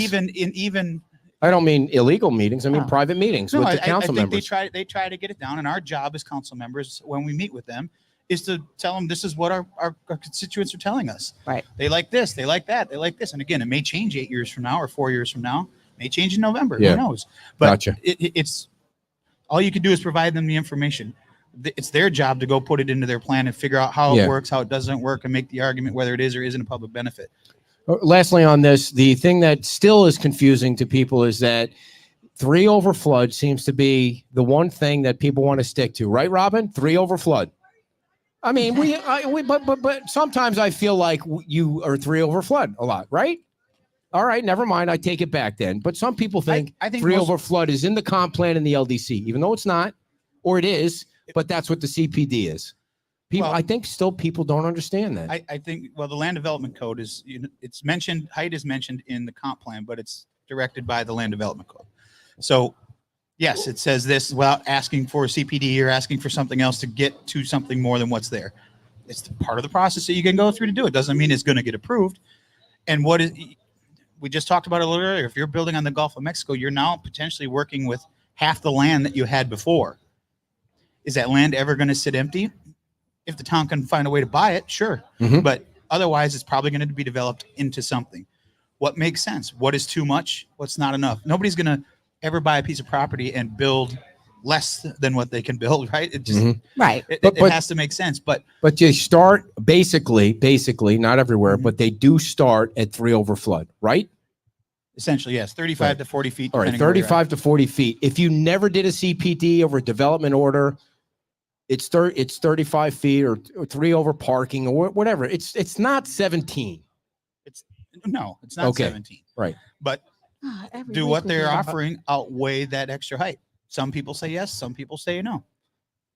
Even I don't mean illegal meetings. I mean Oh. private meetings no, with I the council think members. they try to get it down. And our job as council members, when we meet with them, is to tell them this is what our constituents are telling us. Right. They like this, they like that, they like this. And again, it may change 8 years from now or 4 years from now. It may change in November. Yeah. Who knows? But Gotcha. it's all you can do is provide them the information. It's their job to go put it into their plan and figure out how Yeah. it works, how it doesn't work, and make the argument whether it is or isn't a public benefit. Lastly on this, the thing that still is confusing to people is that 3 over flood seems to be the one thing that people want to stick to, right, Robin? 3 over flood. I mean, but sometimes I feel like you are 3 over flood a lot, right? All right, never mind. I take it back then. But some people think, I think 3 most- over flood is in the comp plan and the LDC, even though it's not, or it is, but that's what the CPD is. People, Well- I think still people don't understand that. I think, well, the land development code is, it's mentioned, height is mentioned in the comp plan, but it's directed by the land development code. So yes, it says this without asking for a CPD or asking for something else to get to something more than what's there. It's part of the process that you can go through to do it. Doesn't mean it's going to get approved. And we just talked about it a little earlier. If you're building on the Gulf of Mexico, you're now potentially working with half the land that you had before. Is that land ever going to sit empty? If the town can find a way to buy it, sure. Mhm. But otherwise, it's probably going to be developed into something. What makes sense? What is too much? What's not enough? Nobody's going to ever buy a piece of property and build less than what they can build, right? It just Mhm. Right. But- it has to make sense. But But you start basically, not everywhere, Mhm. but they do start at 3 over flood, right? essentially, yes, 35 Right. to 40 feet. All right, depending where you're at. 35 to 40 feet. If you never did a CPD over a development order, it's 35 feet or 3 over parking or whatever. It's not 17. No, it's not Okay. 17. Right. But Ah, every do week what we they're hear that. offering outweigh that extra height? Some people say yes, some people say no.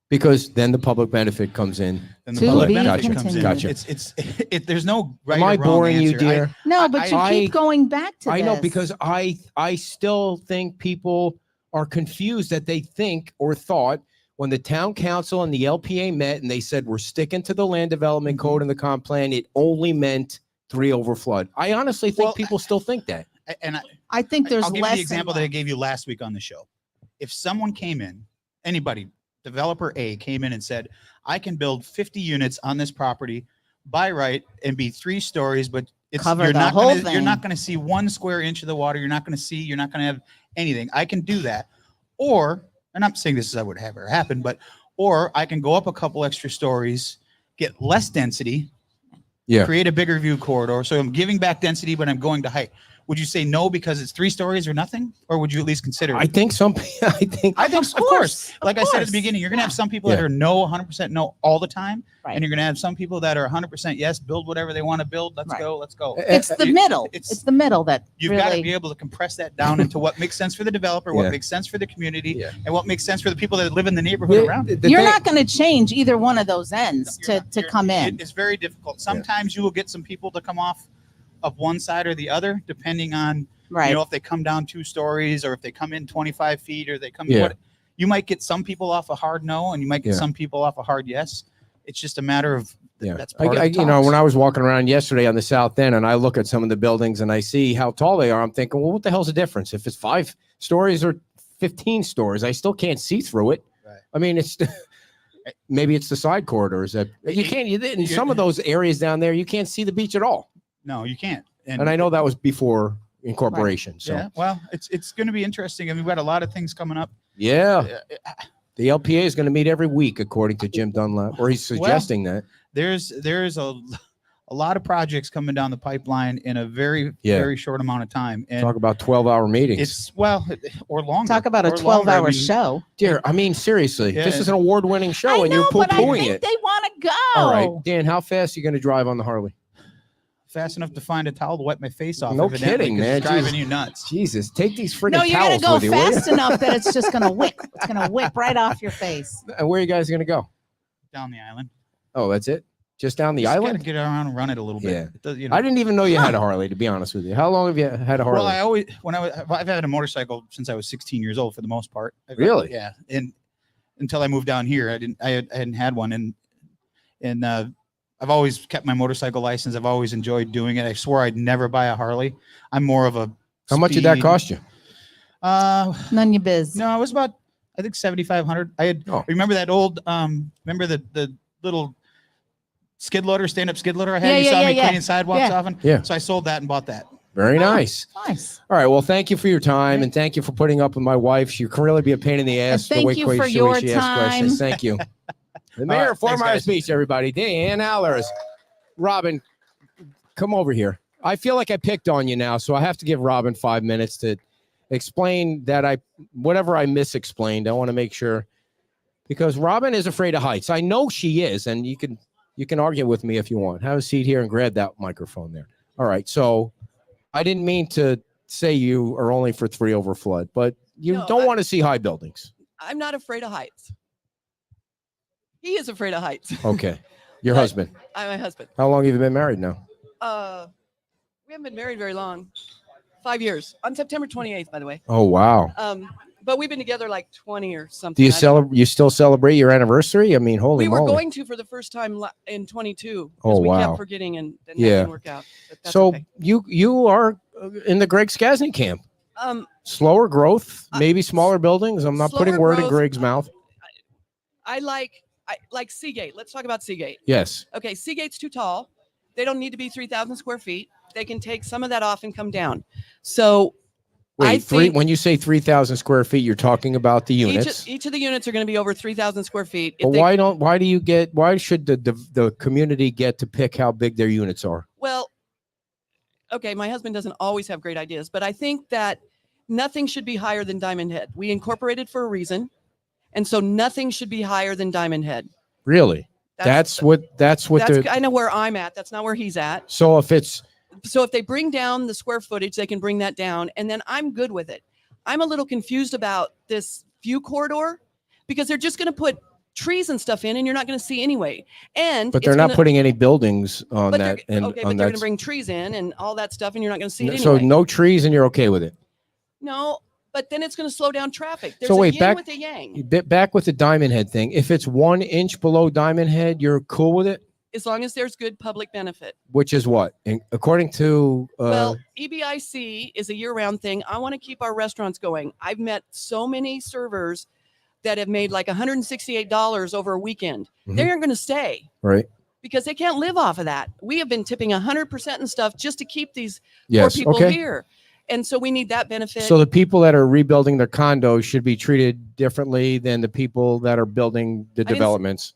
Because then the public benefit comes in. Then the To public be benefit comes in. continued. There's no right Am I or wrong boring you, answer. dear? No, but you I- keep going back to I know this. because I still think people are confused that they think or thought when the town council and the LPA met and they said we're sticking to the land development code and the comp plan, it only meant 3 over flood. I honestly think Well, people still think that. And I think there's I'll give you less the example that I involved. gave you last week on the show. If someone came in, anybody, developer A came in and said, I can build 50 units on this property by right and be 3 stories, but Cover you're the not whole gonna, you're not thing. going to see 1 square inch of the water. You're not going to have anything. I can do that. Or, and I'm saying this is what would have ever happened, but, or I can go up a couple extra stories, get less density, Yeah. create a bigger view corridor. So I'm giving back density, but I'm going to height. Would you say no because it's 3 stories or nothing? Or would you at least consider it? I think I think, of course. Like I said at the course. beginning, you're going to have some people Yeah. that are no, 100% no all the time. Right. And you're going to have some people that are 100% yes, build whatever they want to build. Let's Right. go. Let's go. It's the You- middle. it's- It's the middle that You've got to really. be able to compress that down into what makes sense for the developer, Yeah. what makes sense for the community, Yeah. and what makes sense for the people that live in the neighborhood around. it. You're not going to change either one of those ends You're to not- to you're- come in. It's very difficult. Sometimes you will get some people to come off of one side or the other, depending on Right. you know, if they come down 2 stories or if they come in 25 feet or they come, Yeah. you might get some people off a hard no and you might get Yeah. some people off a hard yes. It's just a matter of, Yeah. that's part of the you know, talks. when I was walking around yesterday on the south end and I look at some of the buildings and I see how tall they are, I'm thinking, well, what the hell's the difference? If it's 5 stories or 15 stories, I still can't see through it. Right. I mean, it's maybe it's the side corridors that you can't. In some of those areas down there, you can't see the beach at all. No, you can't. And I know that was before incorporation. So Yeah, well, it's going to be interesting. And we've got a lot of things coming up. yeah, Uh, the LPA is going to meet every week, according to Jim Dunlap, or he's suggesting that. There's a lot of projects coming down the pipeline in a very, Yeah. very short amount of time. And Talk about 12-hour meetings. it's, or longer. Talk about a or longer. 12-hour I mean, show. Dear, I mean, seriously, Yeah. this is an award-winning show, I and know, you're but I poo-pooing think it. they want to go. All right, Dan, how fast are you going to drive on the Harley? Fast enough to find a towel to wipe my face off. No evidently, kidding, 'cause man. It's driving Jesus. you nuts. Jesus, take these freaking No, you're towels going to go with you, will you? fast enough that it's just going to whip. It's going to whip right off your face. And where are you guys going to go? Down the island. Oh, that's it? Just down the Just gotta island? get around and run it a little bit. Yeah. It does, you know. I didn't even know you had a Harley, to be honest with you. How long have you had a Harley? Well, I've had a motorcycle since I was 16 years old for the most part. Really? Yeah. And until I moved down here, I hadn't had one. And I've always kept my motorcycle license. I've always enjoyed doing it. I swore I'd never buy a Harley. I'm more of a. How much did that speed- cost you? None you biz. No, it was about, I think 7,500. I had, Oh. remember that old, remember the little skid loader, stand-up skid loader I had? Yeah, You yeah, saw yeah, me yeah. cleaning sidewalks Yeah. often? Yeah. So I sold that and bought that. Very nice. Nice. All right. Well, thank you for your time, and thank you for putting up with my wife. She can really be a pain in the ass. thank the way you quick for she your asks time. questions. Thank you. The mayor right, of Fort thanks, Myers guys. Beach, everybody. Dan Allers. Robin, come over here. I feel like I picked on you now, so I have to give Robin 5 minutes to explain that whatever I misexplained. I want to make sure, because Robin is afraid of heights. I know she is, and you can argue with me if you want. Have a seat here and grab that microphone there. All right. So I didn't mean to say you are only for 3 over flood, but you No, don't want to see high buildings. I'm not afraid of heights. He is afraid of heights. Okay. Your But- husband. I'm my husband. How long have you been married now? We haven't been married very long. 5 years. On September 28th, by the way. Oh, wow. But we've been together like 20 or something. Do you I don't know. you still celebrate your anniversary? I mean, holy We were moly. going to for the first time in 22. Oh, we wow. kept forgetting and that Yeah. didn't work out. But that's So okay. you are in the Greg Skasny camp. Slower growth, maybe smaller buildings. I'm not putting slower word in growth. Greg's mouth. I like Seagate. Let's talk about Seagate. Yes. Okay, Seagate's too tall. They don't need to be 3,000 square feet. They can take some of that off and come down. So Wait, think when you say 3,000 square feet, you're talking about the units. each of the units are going to be over 3,000 square feet. But why should the community get to pick how big their units are? Well, okay, my husband doesn't always have great ideas, but I think that nothing should be higher than Diamond Head. We incorporated for a reason, and so nothing should be higher than Diamond Head. That's That's kind of where I'm at. That's not where he's at. So if they bring down the square footage, they can bring that down, and then I'm good with it. I'm a little confused about this view corridor because they're just going to put trees and stuff in, and you're not going to see anyway. But they're not putting any buildings on that. But they're going to bring trees in and all that stuff, and you're not going to see it anyway. So no trees, and you're okay with it? No, but then it's going to slow down traffic. There's So wait, a yin with a yang. back with the Diamond Head thing. If it's 1 inch below Diamond Head, you're cool with it? As long as there's good public benefit. Which is what? According to EBIC is a year-round thing. I want to keep our restaurants going. I've met so many servers that have made like $168 over a weekend. Mhm. They aren't going to stay. Right. Because they can't live off of that. We have been tipping 100% and stuff just to keep these Yes, poor people okay. here. And so we need that benefit. So the people that are rebuilding their condos should be treated differently than the people that are building the developments.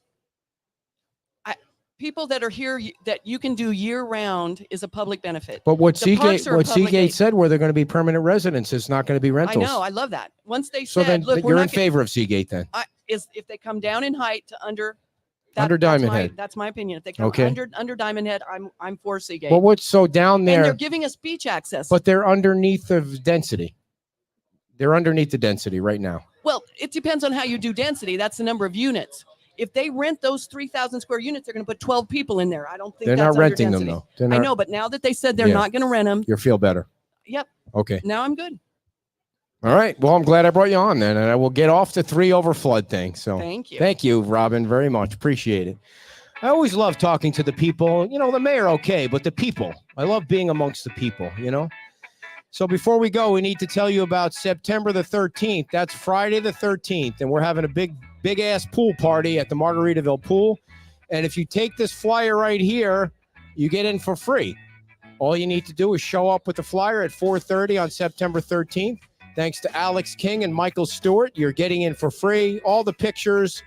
People that are here that you can do year round is a public benefit. But what The parks are a public Seagate aid. said were they're going to be permanent residents. It's not going to be I rentals. know. I love that. Once they So said, then look, we're you're not in favor of Seagate then? if they come down in height to under Diamond Head. That's my opinion. If they come Okay. under Diamond Head, I'm for Seagate. Well, what's so down and they're there? giving us beach access. But they're underneath of density. They're underneath the density right now. Well, it depends on how you do density. That's the number of units. If they rent those 3,000 square units, they're going to put 12 people in there. I don't think They're that's not under renting them density. though. They're I not, know, but now that they said they're Yeah. not going to rent them, you feel better. yep. Okay. Now I'm good. All right. Well, I'm glad I brought you on then, and I will get off the 3 over flood thing. So Thank you. Thank you, Robin, very much. Appreciate it. I always love talking to the people. You know, the mayor, okay, but the people. I love being amongst the people, you know? So before we go, we need to tell you about September the 13th. That's Friday the 13th, and we're having a big ass pool party at the Margaritaville Pool. And if you take this flyer right here, you get in for free. All you need to do is show up with the flyer at 4:30 on September 13th. Thanks to Alex King and Michael Stewart, you're getting in for free. All the pictures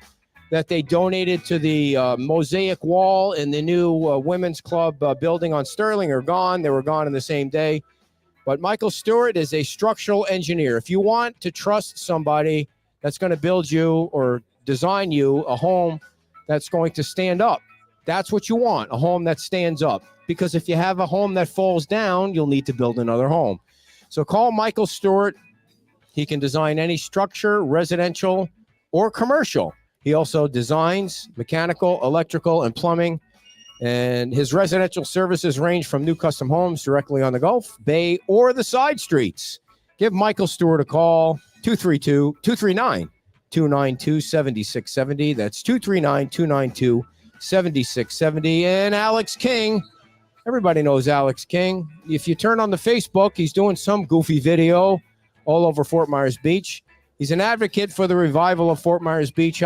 that they donated to the mosaic wall in the new women's club building on Sterling are gone. They were gone in the same day. But Michael Stewart is a structural engineer. If you want to trust somebody that's going to build you or design you a home that's going to stand up, that's what you want, a home that stands up. Because if you have a home that falls down, you'll need to build another home. So call Michael Stewart. He can design any structure, residential or commercial. He also designs mechanical, electrical, and plumbing. And his residential services range from new custom homes directly on the Gulf Bay or the side streets. Give Michael Stewart a call, 232-239-292-7670. That's 239-292-7670. And Alex King, everybody knows Alex King. If you turn on the Facebook, he's doing some goofy video all over Fort Myers Beach. He's an advocate for the revival of Fort Myers Beach,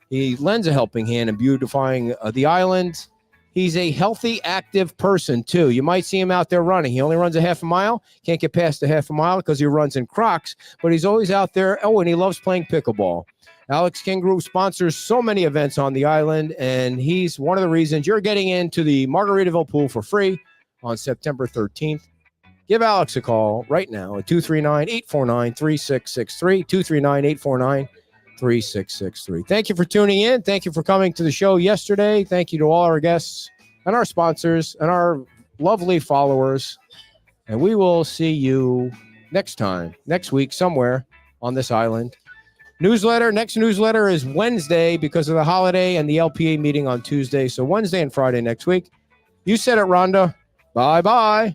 He lends a helping hand in beautifying the island. He's a healthy, active person, too. You might see him out there running. He only runs a half a mile. Can't get past a half a mile because he runs in Crocs, but he's always out there. Oh, and he loves playing pickleball. Alex King Group sponsors so many events on the island, and he's one of the reasons you're getting into the Margaritaville Pool for free on September 13th. Give Alex a call right now at 239-849-3663, 239-849-3663. Thank you for tuning in. Thank you for coming to the show yesterday. Thank you to all our guests and our sponsors and our lovely followers. And we will see you next week, somewhere on this island. Next newsletter is Wednesday because of the holiday and the LPA meeting on Tuesday. So Wednesday and Friday next week. You said it, Rhonda. Bye-bye.